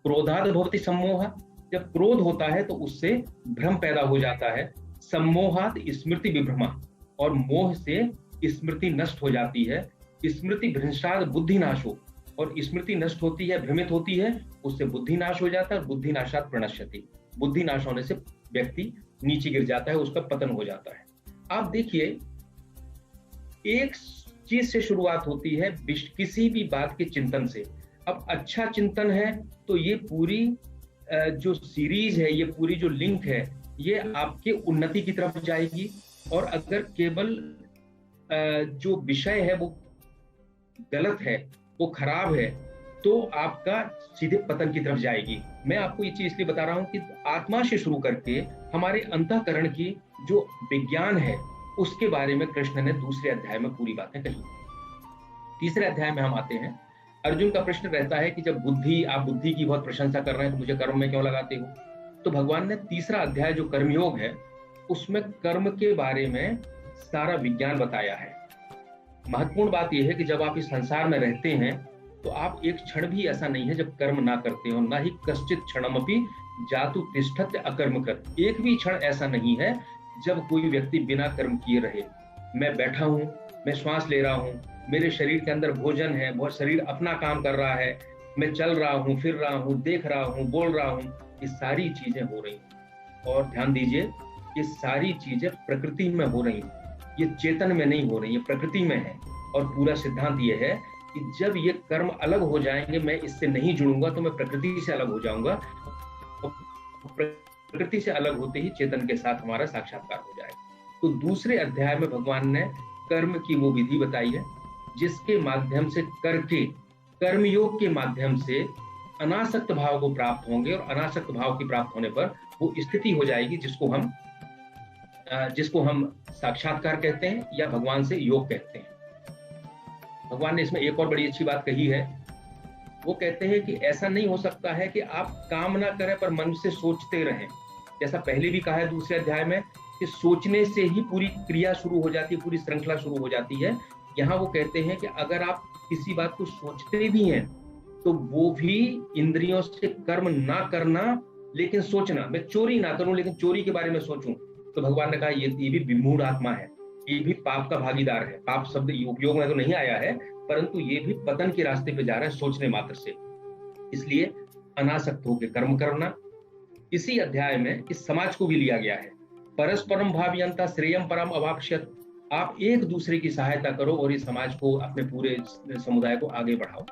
क्रोधाद भवति सम्मोह, जब क्रोध होता है तो उससे भ्रम पैदा हो जाता है। सम्मोहात स्मृति विभ्रमा, और मोह से स्मृति नष्ट हो जाती है। स्मृति भ्रंशाद बुद्धि नाशो, और स्मृति नष्ट होती है, भ्रमित होती है, उससे बुद्धि नाश हो जाता है। बुद्धि नाशात प्रणश्यति, बुद्धि नाश होने से व्यक्ति नीचे गिर जाता है, उसका पतन हो जाता है। आप देखिए, एक चीज से शुरुआत होती है किसी भी बात के चिंतन से। अब अच्छा चिंतन है तो ये पूरी जो सीरीज है, ये पूरी जो लिंक है, ये आपके उन्नति की तरफ जाएगी। और अगर केवल जो विषय है वो गलत है, वो खराब है, तो आपका सीधे पतन की तरफ जाएगी। मैं आपको ये चीज इसलिए बता रहा हूं कि आत्मा से शुरू करके हमारे अंतःकरण की जो विज्ञान है उसके बारे में कृष्ण ने दूसरे अध्याय में पूरी बातें कही। तीसरे अध्याय में हम आते हैं। अर्जुन का प्रश्न रहता है कि जब आप बुद्धि की बहुत प्रशंसा कर रहे हैं तो मुझे कर्म में क्यों लगाते हो। तो भगवान ने तीसरा अध्याय जो कर्मयोग है उसमें कर्म के बारे में सारा विज्ञान बताया है। महत्वपूर्ण बात यह है कि जब आप इस संसार में रहते हैं तो आप एक क्षण भी ऐसा नहीं है जब कर्म ना करते हो, ना ही कश्चित क्षणमपि जातु तिष्ठत्य अकर्म कर। एक भी क्षण ऐसा नहीं है जब कोई व्यक्ति बिना कर्म किए रहे। मैं बैठा हूं, मैं श्वास ले रहा हूं, मेरे शरीर के अंदर भोजन है, बहुत शरीर अपना काम कर रहा है, मैं चल रहा हूं, फिर रहा हूं, देख रहा हूं, बोल रहा हूं, ये सारी चीजें हो रही हैं। और ध्यान दीजिए, ये सारी चीजें प्रकृति में हो रही हैं, ये चेतन में नहीं हो रही, ये प्रकृति में है। और पूरा सिद्धांत ये है कि जब ये कर्म अलग हो जाएंगे, मैं इससे नहीं जुड़ूंगा तो मैं प्रकृति से अलग हो जाऊंगा। प्रकृति से अलग होते ही चेतन के साथ हमारा साक्षात्कार हो जाएगा। तो दूसरे अध्याय में भगवान ने कर्म की वो विधि बताई है जिसके माध्यम से करके, कर्मयोग के माध्यम से अनासक्त भाव को प्राप्त होंगे, और अनासक्त भाव की प्राप्त होने पर वो स्थिति हो जाएगी जिसको हम साक्षात्कार कहते हैं या भगवान से योग कहते हैं। भगवान ने इसमें एक और बड़ी अच्छी बात कही है। वो कहते हैं कि ऐसा नहीं हो सकता है कि आप काम ना करें पर मन से सोचते रहें। जैसा पहले भी कहा है दूसरे अध्याय में कि सोचने से ही पूरी क्रिया शुरू हो जाती है, पूरी श्रृंखला शुरू हो जाती है। यहाँ वो कहते हैं कि अगर आप किसी बात को सोचते भी हैं तो वो भी इंद्रियों से कर्म ना करना, लेकिन सोचना। मैं चोरी ना करूं लेकिन चोरी के बारे में सोचूं, तो भगवान ने कहा ये भी विमूढ़ आत्मा है, ये भी पाप का भागीदार है। पाप शब्द उपयोग में तो नहीं आया है, परंतु ये भी पतन के रास्ते पे जा रहा है सोचने मात्र से। इसलिए अनासक्त होकर कर्म करना। इसी अध्याय में इस समाज को भी लिया गया है। परस्परम भावयंता श्रेयम परम अवाप्स्यत, आप एक दूसरे की सहायता करो और इस समाज को, अपने पूरे समुदाय को आगे बढ़ाओ।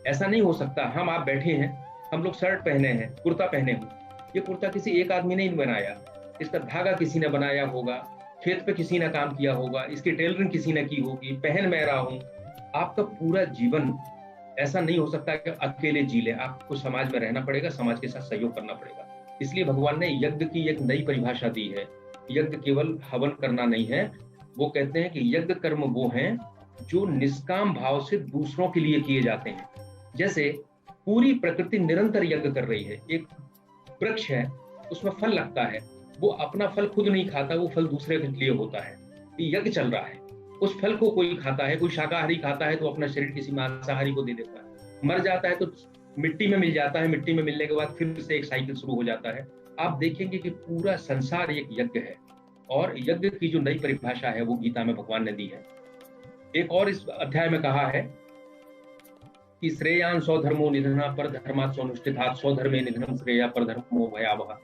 ऐसा नहीं हो सकता हम आप बैठे हैं, हम लोग शर्ट पहने हैं, कुर्ता पहने हुए, ये कुर्ता किसी एक आदमी ने नहीं बनाया, इसका धागा किसी ने बनाया होगा, खेत पे किसी ने काम किया होगा, इसकी टेलरिंग किसी ने की होगी, पहन मैं रहा हूं। आपका पूरा जीवन ऐसा नहीं हो सकता कि अकेले जी ले, आपको समाज में रहना पड़ेगा, समाज के साथ सहयोग करना पड़ेगा। इसलिए भगवान ने यज्ञ की एक नई परिभाषा दी है। यज्ञ केवल हवन करना नहीं है, वो कहते हैं कि यज्ञ कर्म वो हैं जो निष्काम भाव से दूसरों के लिए किए जाते हैं। जैसे पूरी प्रकृति निरंतर यज्ञ कर रही है। एक वृक्ष है, उसमें फल लगता है, वो अपना फल खुद नहीं खाता, वो फल दूसरे के लिए होता है। यज्ञ चल रहा है, उस फल को कोई खाता है, कोई शाकाहारी खाता है तो अपना शरीर किसी मांसाहारी को दे देता है, मर जाता है तो मिट्टी में मिल जाता है, मिट्टी में मिलने के बाद फिर से एक साइकिल शुरू हो जाता है। आप देखेंगे कि पूरा संसार एक यज्ञ है, और यज्ञ की जो नई परिभाषा है वो गीता में भगवान ने दी है। एक और इस अध्याय में कहा है कि श्रेयान स्वधर्मो निधना पर धर्मात् स्वनुष्ठितात् स्वधर्मे निधनम श्रेया पर धर्मो भयावह।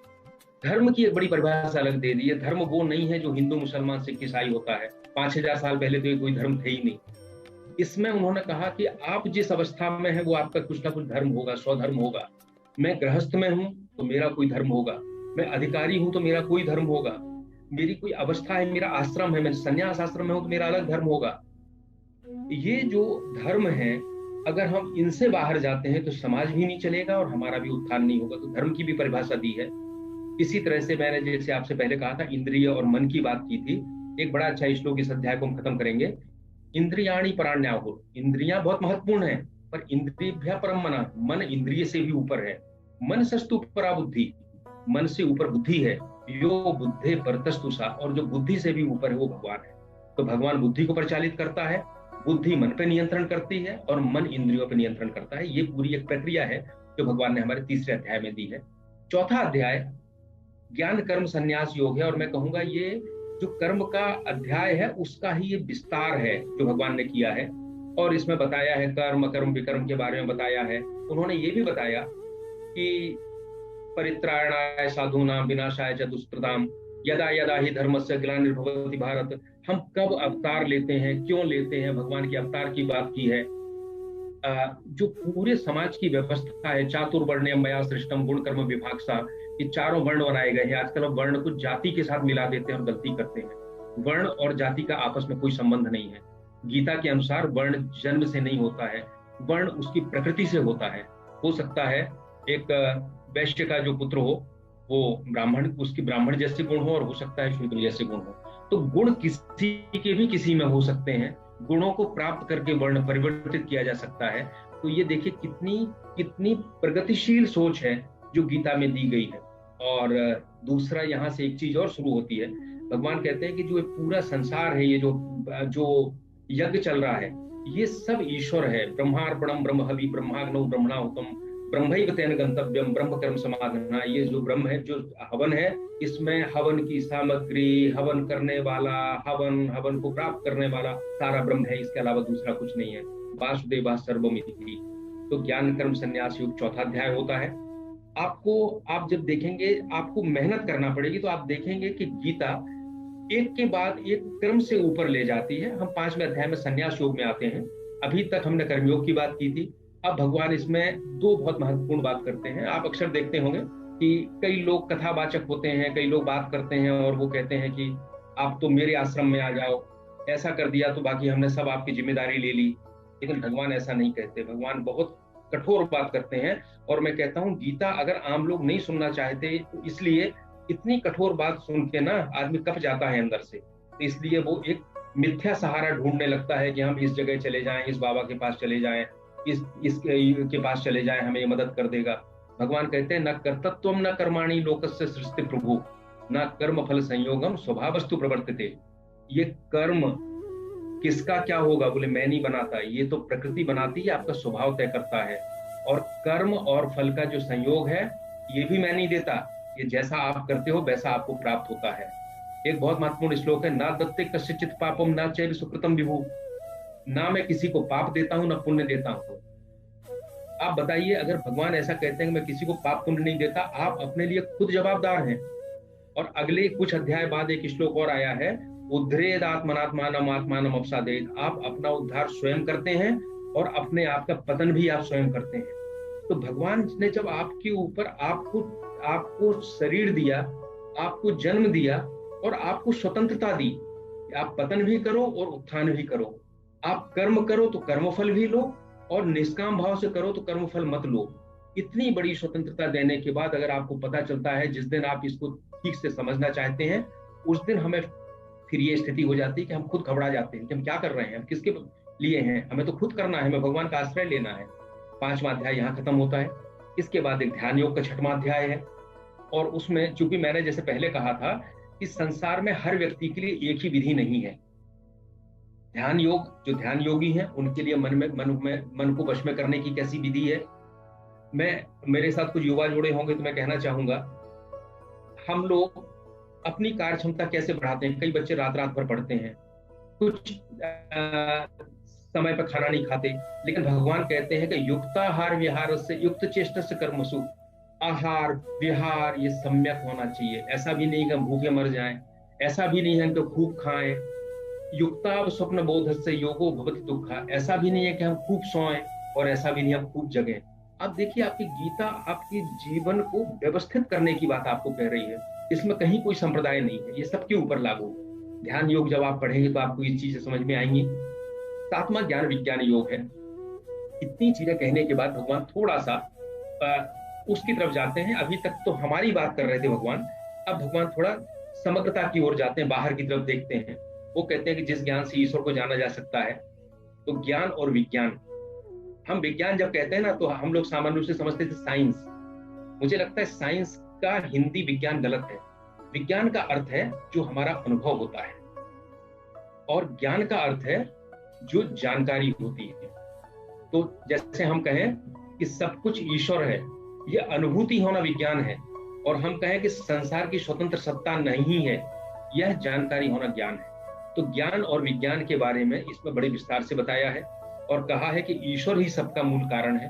धर्म की एक बड़ी परिभाषा अलग दे दी है। धर्म वो नहीं है जो हिंदू मुसलमान सिख ईसाई होता है, 5000 साल पहले तो ये कोई धर्म थे ही नहीं। इसमें उन्होंने कहा कि आप जिस अवस्था में है वो आपका कुछ ना कुछ धर्म होगा, स्वधर्म होगा। मैं गृहस्थ में हूं तो मेरा कोई धर्म होगा, मैं अधिकारी हूं तो मेरा कोई धर्म होगा, मेरी कोई अवस्था है, मेरा आश्रम है, मैं संन्यास आश्रम में हूं तो मेरा अलग धर्म होगा। ये जो धर्म है, अगर हम इनसे बाहर जाते हैं तो समाज भी नहीं चलेगा और हमारा भी उत्थान नहीं होगा। तो धर्म की भी परिभाषा दी है। इसी तरह से मैंने जैसे आपसे पहले कहा था इंद्रिय और मन की बात की थी, एक बड़ा अच्छा श्लोक इस अध्याय को हम खत्म करेंगे। इंद्रियाणी पराण्याहुर, इंद्रियां बहुत महत्वपूर्ण है, पर इंद्रियभ्य परम मना, मन इंद्रिय से भी ऊपर है। मन सस्तु परा बुद्धि, मन से ऊपर बुद्धि है। यो बुद्धे परतस्तु सा, और जो बुद्धि से भी ऊपर है वो भगवान है। तो भगवान बुद्धि को परिचालित करता है, बुद्धि मन पे नियंत्रण करती है और मन इंद्रियों पे नियंत्रण करता है। ये पूरी एक प्रक्रिया है जो भगवान ने हमारे तीसरे अध्याय में दी है। चौथा अध्याय ज्ञान कर्म संन्यास योग है, और मैं कहूंगा ये जो कर्म का अध्याय है उसका ही ये विस्तार है जो भगवान ने किया है। और इसमें बताया है कर्म कर्म विकर्म के बारे में बताया है। उन्होंने ये भी बताया कि परित्राणाय साधूनां विनाशाय च दुष्कृताम यदा यदा ही धर्मस्य ग्लानिर्भवति भारत। हम कब अवतार लेते हैं, क्यों लेते हैं, भगवान के अवतार की बात की है। जो पूरे समाज की व्यवस्था है, चातुर्वर्ण्यम मया सृष्टम गुण कर्म विभागसा, ये चारों वर्ण बनाए गए हैं। आजकल हम वर्ण को जाति के साथ मिला देते हैं और गलती करते हैं। वर्ण और जाति का आपस में कोई संबंध नहीं है। गीता के अनुसार वर्ण जन्म से नहीं होता है, वर्ण उसकी प्रकृति से होता है। हो सकता है एक वैश्य का जो पुत्र हो वो ब्राह्मण, उसकी ब्राह्मण जैसे गुण हो, और हो सकता है शूद्र जैसे गुण हो। तो गुण किसी के भी किसी में हो सकते हैं। गुणों को प्राप्त करके वर्ण परिवर्तित किया जा सकता है। तो ये देखिए कितनी प्रगतिशील सोच है जो गीता में दी गई है। और दूसरा यहाँ से एक चीज और शुरू होती है। भगवान कहते हैं कि जो पूरा संसार है, ये जो यज्ञ चल रहा है, ये सब ईश्वर है। ब्रह्मार्पणम ब्रह्म हवि ब्रह्माग्नौ ब्रह्मणाहुतम ब्रह्मैव तेन गंतव्यम ब्रह्म कर्म समाधना। ये जो ब्रह्म है, जो हवन है, इसमें हवन की सामग्री, हवन करने वाला, हवन को प्राप्त करने वाला सारा ब्रह्म है। इसके अलावा दूसरा कुछ नहीं है। वासुदेवा सर्वमिति। तो ज्ञान कर्म संन्यास योग चौथा अध्याय होता है। आप जब देखेंगे, आपको मेहनत करना पड़ेगी, तो आप देखेंगे कि गीता एक के बाद एक क्रम से ऊपर ले जाती है। हम 5वें अध्याय में संन्यास योग में आते हैं। अभी तक हमने कर्मयोग की बात की थी। अब भगवान इसमें दो बहुत महत्वपूर्ण बात करते हैं। आप अक्सर देखते होंगे कि कई लोग कथावाचक होते हैं, कई लोग बात करते हैं और वो कहते हैं कि आप तो मेरे आश्रम में आ जाओ, ऐसा कर दिया तो बाकी हमने सब आपकी जिम्मेदारी ले ली। लेकिन भगवान ऐसा नहीं कहते। भगवान बहुत कठोर बात करते हैं। और मैं कहता हूँ गीता अगर आम लोग नहीं सुनना चाहते, तो इसलिए इतनी कठोर बात सुन के ना आदमी कप जाता है अंदर से। तो इसलिए वो एक मिथ्या सहारा ढूंढने लगता है कि हम इस जगह चले जाएं, इस बाबा के पास चले जाएं, इस के पास चले जाएं, हमें ये मदद कर देगा। भगवान कहते हैं न कर्तत्वम न कर्माणि लोकस्य सृष्टि प्रभु न कर्म फल संयोगम स्वभावस्तु प्रवर्तते। ये कर्म किसका क्या होगा, बोले मैं नहीं बनाता, ये तो प्रकृति बनाती है, आपका स्वभाव तय करता है। और कर्म और फल का जो संयोग है ये भी मैं नहीं देता, ये जैसा आप करते हो वैसा आपको प्राप्त होता है। एक बहुत महत्वपूर्ण श्लोक है, ना दत्ते कस्यचित् पापम ना चैव सुकृतम विभु। ना मैं किसी को पाप देता हूं ना पुण्य देता हूं। आप बताइए, अगर भगवान ऐसा कहते हैं कि मैं किसी को पाप पुण्य नहीं देता, आप अपने लिए खुद जवाबदार हैं। और अगले कुछ अध्याय बाद एक श्लोक और आया है, उद्धरेद आत्मनात्मानम आत्मानम अपसादेत। आप अपना उद्धार स्वयं करते हैं और अपने आप का पतन भी आप स्वयं करते हैं। तो भगवान ने जब आपके ऊपर आपको शरीर दिया, आपको जन्म दिया और आपको स्वतंत्रता दी, आप पतन भी करो और उत्थान भी करो। आप कर्म करो तो कर्मफल भी लो, और निष्काम भाव से करो तो कर्मफल मत लो। इतनी बड़ी स्वतंत्रता देने के बाद अगर आपको पता चलता है, जिस दिन आप इसको ठीक से समझना चाहते हैं, उस दिन हमें फिर ये स्थिति हो जाती है कि हम खुद घबरा जाते हैं कि हम क्या कर रहे हैं, हम किसके लिए हैं, हमें तो खुद करना है, हमें भगवान का आश्रय लेना है। 5वां अध्याय यहाँ खत्म होता है। इसके बाद एक ध्यान योग का 6वां अध्याय है। और उसमें चूंकि मैंने जैसे पहले कहा था कि संसार में हर व्यक्ति के लिए एक ही विधि नहीं है। ध्यान योग, जो ध्यान योगी हैं उनके लिए मन को वश में करने की कैसी विधि है। मेरे साथ कुछ युवा जुड़े होंगे तो मैं कहना चाहूंगा, हम लोग अपनी कार्य क्षमता कैसे बढ़ाते हैं। कई बच्चे रात भर पढ़ते हैं, कुछ समय पर खाना नहीं खाते, लेकिन भगवान कहते हैं कि युक्ताहार विहार से युक्त चेष्ट से कर्मसु। आहार विहार ये सम्यक होना चाहिए। ऐसा भी नहीं कि हम भूखे मर जाएं, ऐसा भी नहीं है कि खूब खाएं। युक्ताव स्वप्न बोध से योगो भवति दुखा। ऐसा भी नहीं है कि हम खूब सोएं और ऐसा भी नहीं हम खूब जगें। अब देखिए, आपकी गीता आपके जीवन को व्यवस्थित करने की बात आपको कह रही है। इसमें कहीं कोई संप्रदाय नहीं है, ये सबके ऊपर लागू। ध्यान योग जब आप पढ़ेंगे तो आपको ये चीजें समझ में आएंगी। सातवां ज्ञान विज्ञान योग है। इतनी चीजें कहने के बाद भगवान थोड़ा सा उसकी तरफ जाते हैं। अभी तक तो हमारी बात कर रहे थे भगवान, अब भगवान थोड़ा समग्रता की ओर जाते हैं, बाहर की तरफ देखते हैं। वो कहते हैं कि जिस ज्ञान से ईश्वर को जाना जा सकता है, तो ज्ञान और विज्ञान, हम विज्ञान जब कहते हैं ना तो हम लोग सामान्य रूप से समझते थे साइंस। मुझे लगता है साइंस का हिंदी विज्ञान गलत है। विज्ञान का अर्थ है जो हमारा अनुभव होता है, और ज्ञान का अर्थ है जो जानकारी होती है। तो जैसे हम कहें कि सब कुछ ईश्वर है, यह अनुभूति होना विज्ञान है, और हम कहें कि संसार की स्वतंत्र सत्ता नहीं है, यह जानकारी होना ज्ञान है। तो ज्ञान और विज्ञान के बारे में इसमें बड़े विस्तार से बताया है, और कहा है कि ईश्वर ही सबका मूल कारण है,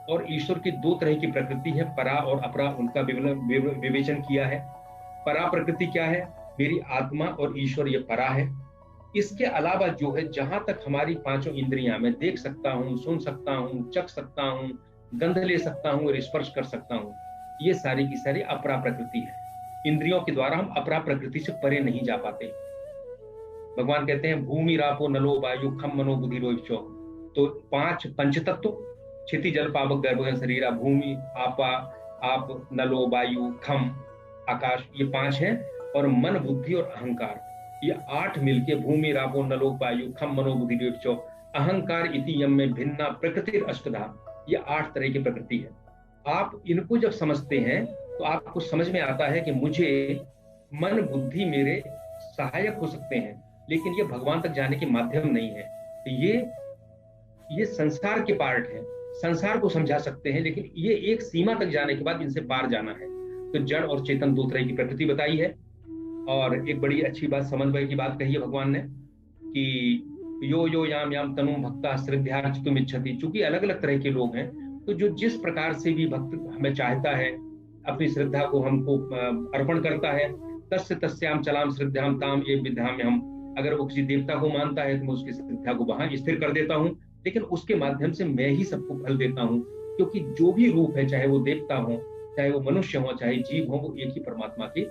और ईश्वर की दो तरह की प्रकृति है, परा और अपरा, उनका विवेचन किया है। परा प्रकृति क्या है? मेरी आत्मा, और ईश्वर ये परा है। इसके अलावा जो है, जहां तक हमारी पांचों इंद्रियां, मैं देख सकता हूँ, सुन सकता हूँ, चख सकता हूँ, गंध ले सकता हूँ और स्पर्श कर सकता हूँ, ये सारी की सारी अपरा प्रकृति है। इंद्रियों के द्वारा हम अपरा प्रकृति से परे नहीं जा पाते। भगवान कहते हैं भूमि रापो नलो वायु खम मनो बुद्धि रोचो। तो पांच पंचतत्व, क्षिति जल पावक गर्भ शरीरा, भूमि आपा आप नलो वायु खम आकाश, ये पांच हैं, और मन बुद्धि और अहंकार, ये आठ मिलके भूमि रापो नलो वायु खम मनो बुद्धि रोचो अहंकार इति यम में भिन्ना प्रकृति अष्टधा, ये 8 तरह की प्रकृति है। आप इनको जब समझते हैं तो आपको समझ में आता है कि मुझे मन बुद्धि मेरे सहायक हो सकते हैं, लेकिन ये भगवान तक जाने के माध्यम नहीं है। ये संसार के पार्ट है, संसार को समझा सकते हैं, लेकिन ये एक सीमा तक जाने के बाद इनसे पार जाना है। तो जड़ और चेतन दो तरह की प्रकृति बताई है। और एक बड़ी अच्छी बात, समन्वय की बात कही है भगवान ने कि यो यो याम याम तनु भक्ता श्रद्धार्चितुम इच्छति। चूंकि अलग अलग तरह के लोग हैं, तो जो जिस प्रकार से भी भक्त हमें चाहता है, अपनी श्रद्धा को हमको अर्पण करता है, तस्य तस्याम चलाम श्रद्धाम ताम ये विद्याम हम। अगर वो किसी देवता को मानता है तो मैं उसकी श्रद्धा को वहां स्थिर कर देता हूँ, लेकिन उसके माध्यम से मैं ही सबको फल देता हूँ, क्योंकि जो भी रूप है, चाहे वो देवता हो, चाहे वो मनुष्य हो, चाहे जीव हो, वो एक ही परमात्मा के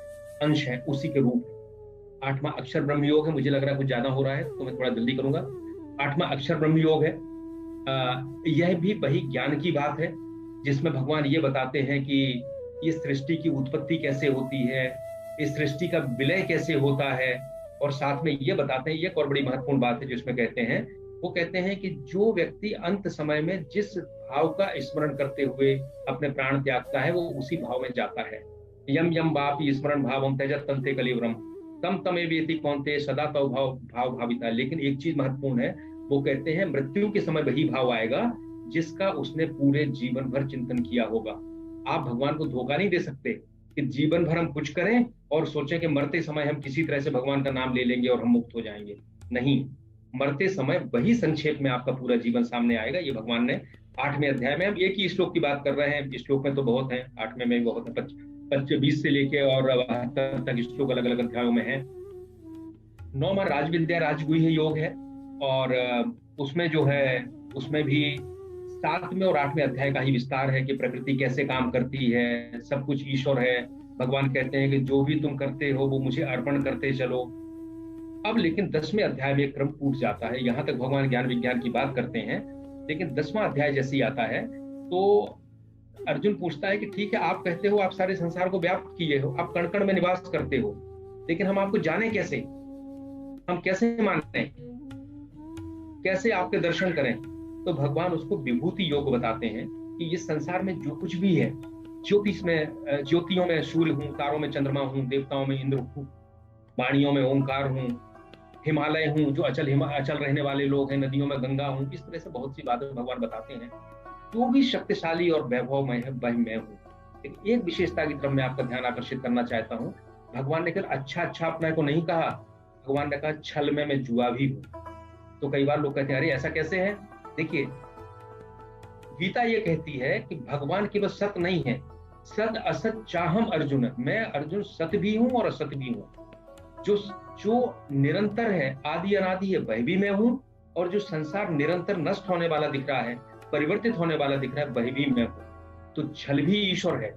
अंश है, उसी के रूप है। 8वां अक्षर ब्रह्म योग है। मुझे लग रहा है कुछ ज्यादा हो रहा है तो मैं थोड़ा जल्दी करूंगा। 8वां अक्षर ब्रह्म योग है। यह भी वही ज्ञान की बात है, जिसमें भगवान ये बताते हैं कि ये सृष्टि की उत्पत्ति कैसे होती है, इस सृष्टि का विलय कैसे होता है, और साथ में ये बताते हैं, ये एक और बड़ी महत्वपूर्ण बात है जिसमें कहते हैं, वो कहते हैं कि जो व्यक्ति अंत समय में जिस भाव का स्मरण करते हुए अपने प्राण त्यागता है, वो उसी भाव में जाता है। यम यम वापि स्मरण भावम त्यजत तंते कलिवरम तम तमेवेति कौन्ते सदा तव भाव भाविता। लेकिन एक चीज महत्वपूर्ण है, वो कहते हैं मृत्यु के समय वही भाव आएगा जिसका उसने पूरे जीवन भर चिंतन किया होगा। आप भगवान को धोखा नहीं दे सकते कि जीवन भर हम कुछ करें और सोचें कि मरते समय हम किसी तरह से भगवान का नाम ले लेंगे और हम मुक्त हो जाएंगे। नहीं, मरते समय वही संक्षेप में आपका पूरा जीवन सामने आएगा। ये भगवान ने 8वें अध्याय में, हम एक ही श्लोक की बात कर रहे हैं, श्लोक में तो बहुत है, 8वें में बहुत है, 20 से लेके और 72 तक श्लोक अलग अलग अध्यायों में है। 9वां राजविद्या राजगुह्य योग है, और उसमें जो है, उसमें भी 7वें और 8वें अध्याय का ही विस्तार है कि प्रकृति कैसे काम करती है, सब कुछ ईश्वर है। भगवान कहते हैं कि जो भी तुम करते हो वो मुझे अर्पण करते चलो। अब लेकिन 10वें अध्याय में क्रम टूट जाता है। यहाँ तक भगवान ज्ञान विज्ञान की बात करते हैं, लेकिन 10वां अध्याय जैसे ही आता है तो अर्जुन पूछता है कि ठीक है, आप कहते हो आप सारे संसार को व्याप्त किए हो, आप कण कण में निवास करते हो, लेकिन हम आपको जाने कैसे, हम कैसे मानते हैं, कैसे आपके दर्शन करें? तो भगवान उसको विभूति योग बताते हैं कि ये संसार में जो कुछ भी है, ज्योतियों में सूर्य हूँ, तारों में चंद्रमा हूँ, देवताओं में इंद्र हूँ, वाणियों में ओंकार हूँ, हिमालय हूँ जो अचल रहने वाले लोग हैं, नदियों में गंगा हूँ। इस तरह से बहुत सी बातें भगवान बताते हैं। जो भी शक्तिशाली और वैभवमय है वही मैं हूँ। एक विशेषता की तरफ मैं आपका ध्यान आकर्षित करना चाहता हूँ। भगवान ने केवल अच्छा अपने को नहीं कहा, भगवान ने कहा छल में मैं जुआ भी हूँ। तो कई बार लोग कहते हैं अरे ऐसा कैसे है? देखिए, गीता ये कहती है कि भगवान केवल सत नहीं है, सत असत चाहम अर्जुन, मैं अर्जुन सत भी हूँ और असत भी हूँ। जो निरंतर है, आदि अनादि है, वह भी मैं हूँ, और जो संसार निरंतर नष्ट होने वाला दिख रहा है, परिवर्तित होने वाला दिख रहा है, वह भी मैं हूँ। तो छल भी ईश्वर है,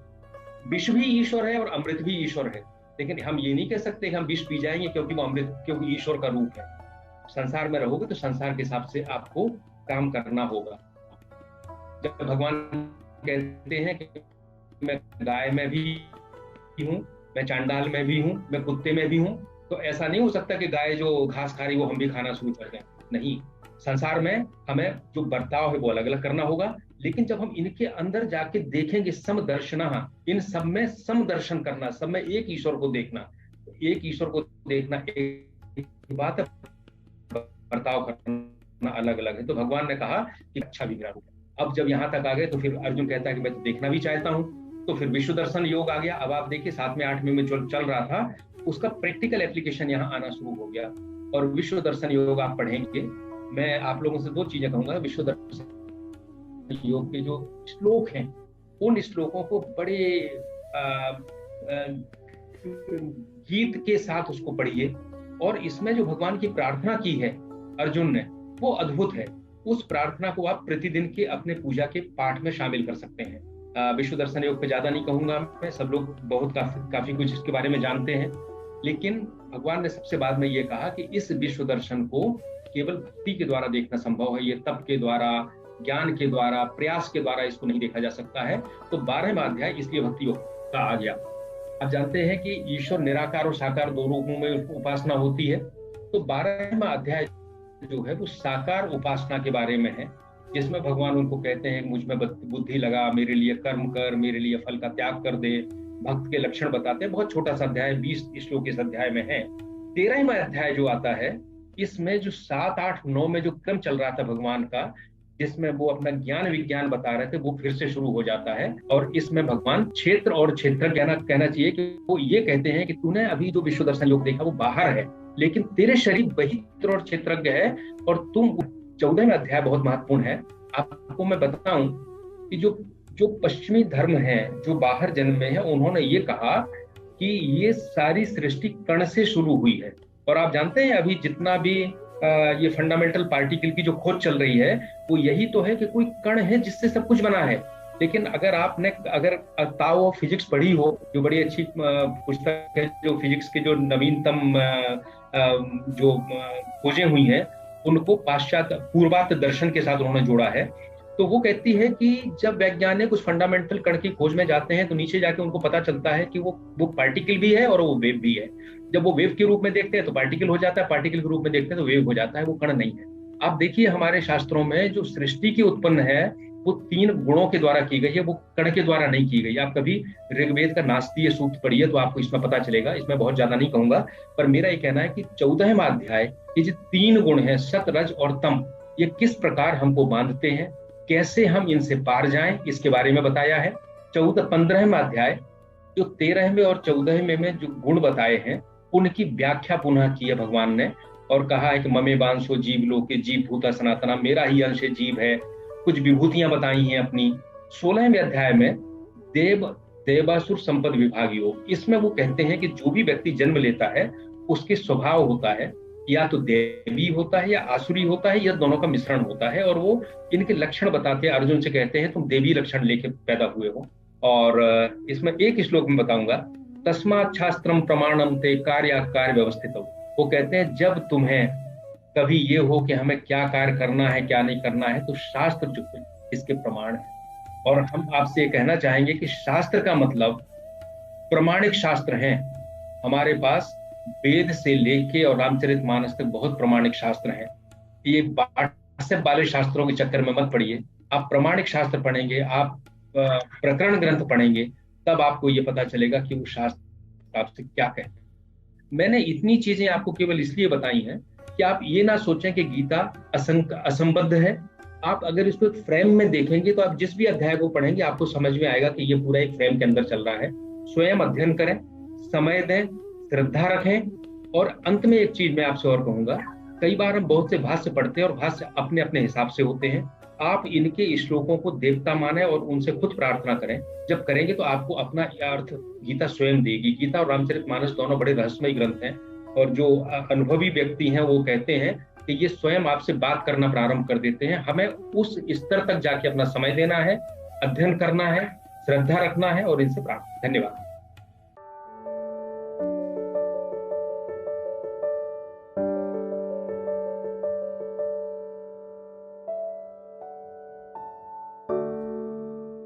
विष भी ईश्वर है और अमृत भी ईश्वर है। लेकिन हम ये नहीं कह सकते कि हम विष पी जाएंगे क्योंकि वो अमृत, क्योंकि ईश्वर का रूप है। संसार में रहोगे तो संसार के हिसाब से आपको काम करना होगा। जब भगवान कहते हैं कि मैं गाय में भी हूँ, मैं चांडाल में भी हूँ, मैं कुत्ते में भी हूँ, तो ऐसा नहीं हो सकता कि गाय जो घास खा रही वो हम भी खाना शुरू कर दें। नहीं, संसार में हमें जो बर्ताव है वो अलग अलग करना होगा, लेकिन जब हम इनके अंदर जाके देखेंगे समदर्शनः, इन सब में समदर्शन करना, सब में एक ईश्वर को देखना, तो एक ईश्वर को देखना एक बात है, बर्ताव करना अलग अलग है। तो भगवान ने कहा कि अच्छा भी मेरा रूप है। अब जब यहाँ तक आ गए तो फिर अर्जुन कहता है कि मैं तो देखना भी चाहता हूँ। तो फिर विश्व दर्शन योग आ गया। अब आप देखिए 7वें 8वें में जो चल रहा था उसका प्रैक्टिकल एप्लीकेशन यहाँ आना शुरू हो गया। और विश्व दर्शन योग आप पढ़ेंगे, मैं आप लोगों से 2 चीजें कहूंगा। विश्व दर्शन योग के जो श्लोक हैं उन श्लोकों को बड़े गीत के साथ उसको पढ़िए, और इसमें जो भगवान की प्रार्थना की है अर्जुन ने वो अद्भुत है। उस प्रार्थना को आप प्रतिदिन के अपने पूजा के पाठ में शामिल कर सकते हैं। विश्व दर्शन योग पे ज्यादा नहीं कहूंगा मैं, सब लोग बहुत काफी कुछ इसके बारे में जानते हैं, लेकिन भगवान ने सबसे बाद में ये कहा कि इस विश्व दर्शन को केवल भक्ति के द्वारा देखना संभव है। ये तप के द्वारा, ज्ञान के द्वारा, प्रयास के द्वारा इसको नहीं देखा जा सकता है। तो 12वां अध्याय इसलिए भक्ति योग का आ गया। आप जानते हैं कि ईश्वर निराकार और साकार 2 रूपों में उपासना होती है। तो 12वां अध्याय जो है वो साकार उपासना के बारे में है, जिसमें भगवान उनको कहते हैं मुझ में बुद्धि लगा, मेरे लिए कर्म कर, मेरे लिए फल का त्याग कर दे, भक्त के लक्षण बताते हैं। बहुत छोटा सा अध्याय, 20 श्लोक इस अध्याय में है। 13वां अध्याय जो आता है इसमें जो 7, 8, 9 में जो क्रम चल रहा था भगवान का, जिसमें वो अपना ज्ञान विज्ञान बता रहे थे, वो फिर से शुरू हो जाता है। और इसमें भगवान क्षेत्र और क्षेत्र कहना चाहिए कि वो ये कहते हैं कि तूने अभी जो विश्व दर्शन योग देखा वो बाहर है, लेकिन तेरे शरीर वही क्षेत्र और क्षेत्रज्ञ है। और तुम 14वां अध्याय बहुत महत्वपूर्ण है। आपको मैं बताऊं कि जो पश्चिमी धर्म है, जो बाहर जन्मे हैं, उन्होंने ये कहा कि ये सारी सृष्टि कण से शुरू हुई है। और आप जानते हैं अभी जितना भी ये फंडामेंटल पार्टिकल की जो खोज चल रही है वो यही तो है कि कोई कण है जिससे सब कुछ बना है। लेकिन अगर ताओ ऑफ फिजिक्स पढ़ी हो, जो बड़ी अच्छी पुस्तक है, जो फिजिक्स के जो नवीनतम जो खोजें हुई हैं उनको पाश्चात्य पूर्वात्य दर्शन के साथ उन्होंने जोड़ा है, तो वो कहती है कि जब वैज्ञानिक उस फंडामेंटल कण की खोज में जाते हैं तो नीचे जाके उनको पता चलता है कि वो पार्टिकल भी है और वो वेव भी है। जब वो वेव के रूप में देखते हैं तो पार्टिकल हो जाता है, पार्टिकल के रूप में देखते हैं तो वेव हो जाता है, वो कण नहीं है। आप देखिए हमारे शास्त्रों में जो सृष्टि की उत्पन्न है वो 3 गुणों के द्वारा की गई है, वो कण के द्वारा नहीं की गई। आप कभी ऋग्वेद का नास्तीय सूक्त पढ़िए तो आपको इसमें पता चलेगा। इसमें बहुत ज्यादा नहीं कहूंगा, पर मेरा ये कहना है कि 14वां अध्याय ये जो 3 गुण हैं सत, रज और तम, ये किस प्रकार हमको बांधते हैं, कैसे हम इनसे पार जाएं, इसके बारे में बताया है। 15वां अध्याय जो 13वें और 14वें में जो गुण बताए हैं उनकी व्याख्या पुनः की है भगवान ने, और कहा है कि ममे वांशो जीव लोके जीव भूता सनातना, मेरा ही अंश जीव है। कुछ विभूतियां बताई हैं अपनी। 16वें अध्याय में देवासुर संपद विभाग योग, इसमें वो कहते हैं कि जो भी व्यक्ति जन्म लेता है उसके स्वभाव होता है या तो देवी होता है या आसुरी होता है या दोनों का मिश्रण होता है, और वो इनके लक्षण बताते हैं। अर्जुन से कहते हैं तुम देवी लक्षण लेके पैदा हुए हो। और इसमें एक श्लोक में बताऊंगा, तस्मात् शास्त्रम प्रमाणम ते कार्य व्यवस्थित हो। वो कहते हैं जब तुम्हें कभी ये हो कि हमें क्या कार्य करना है क्या नहीं करना है, तो शास्त्र जो इसके प्रमाण है। और हम आपसे ये कहना चाहेंगे कि शास्त्र का मतलब प्रमाणिक शास्त्र हैं हमारे पास। वेद से लेके और रामचरितमानस तक बहुत प्रमाणिक शास्त्र हैं। ये व्हाट्सएप वाले शास्त्रों के चक्कर में मत पड़िए। आप प्रमाणिक शास्त्र पढ़ेंगे, आप प्रकरण ग्रंथ पढ़ेंगे, तब आपको ये पता चलेगा कि वो शास्त्र आपसे क्या कहते हैं। मैंने इतनी चीजें आपको केवल इसलिए बताई हैं कि आप ये ना सोचें कि गीता असंबद्ध है। आप अगर इसको एक फ्रेम में देखेंगे तो आप जिस भी अध्याय को पढ़ेंगे आपको समझ में आएगा कि ये पूरा एक फ्रेम के अंदर चल रहा है। स्वयं अध्ययन करें, समय दें, श्रद्धा रखें। और अंत में एक चीज मैं आपसे और कहूंगा, कई बार हम बहुत से भाष्य पढ़ते हैं और भाष्य अपने अपने हिसाब से होते हैं। आप इनके श्लोकों को देवता माने और उनसे खुद प्रार्थना करें। जब करेंगे तो आपको अपना अर्थ गीता स्वयं देगी। गीता और रामचरितमानस दोनों बड़े रहस्यमय ग्रंथ हैं, और जो अनुभवी व्यक्ति हैं वो कहते हैं कि ये स्वयं आपसे बात करना प्रारंभ कर देते हैं। हमें उस स्तर तक जाके अपना समय देना है, अध्ययन करना है, श्रद्धा रखना है और इनसे प्रार्थना। धन्यवाद।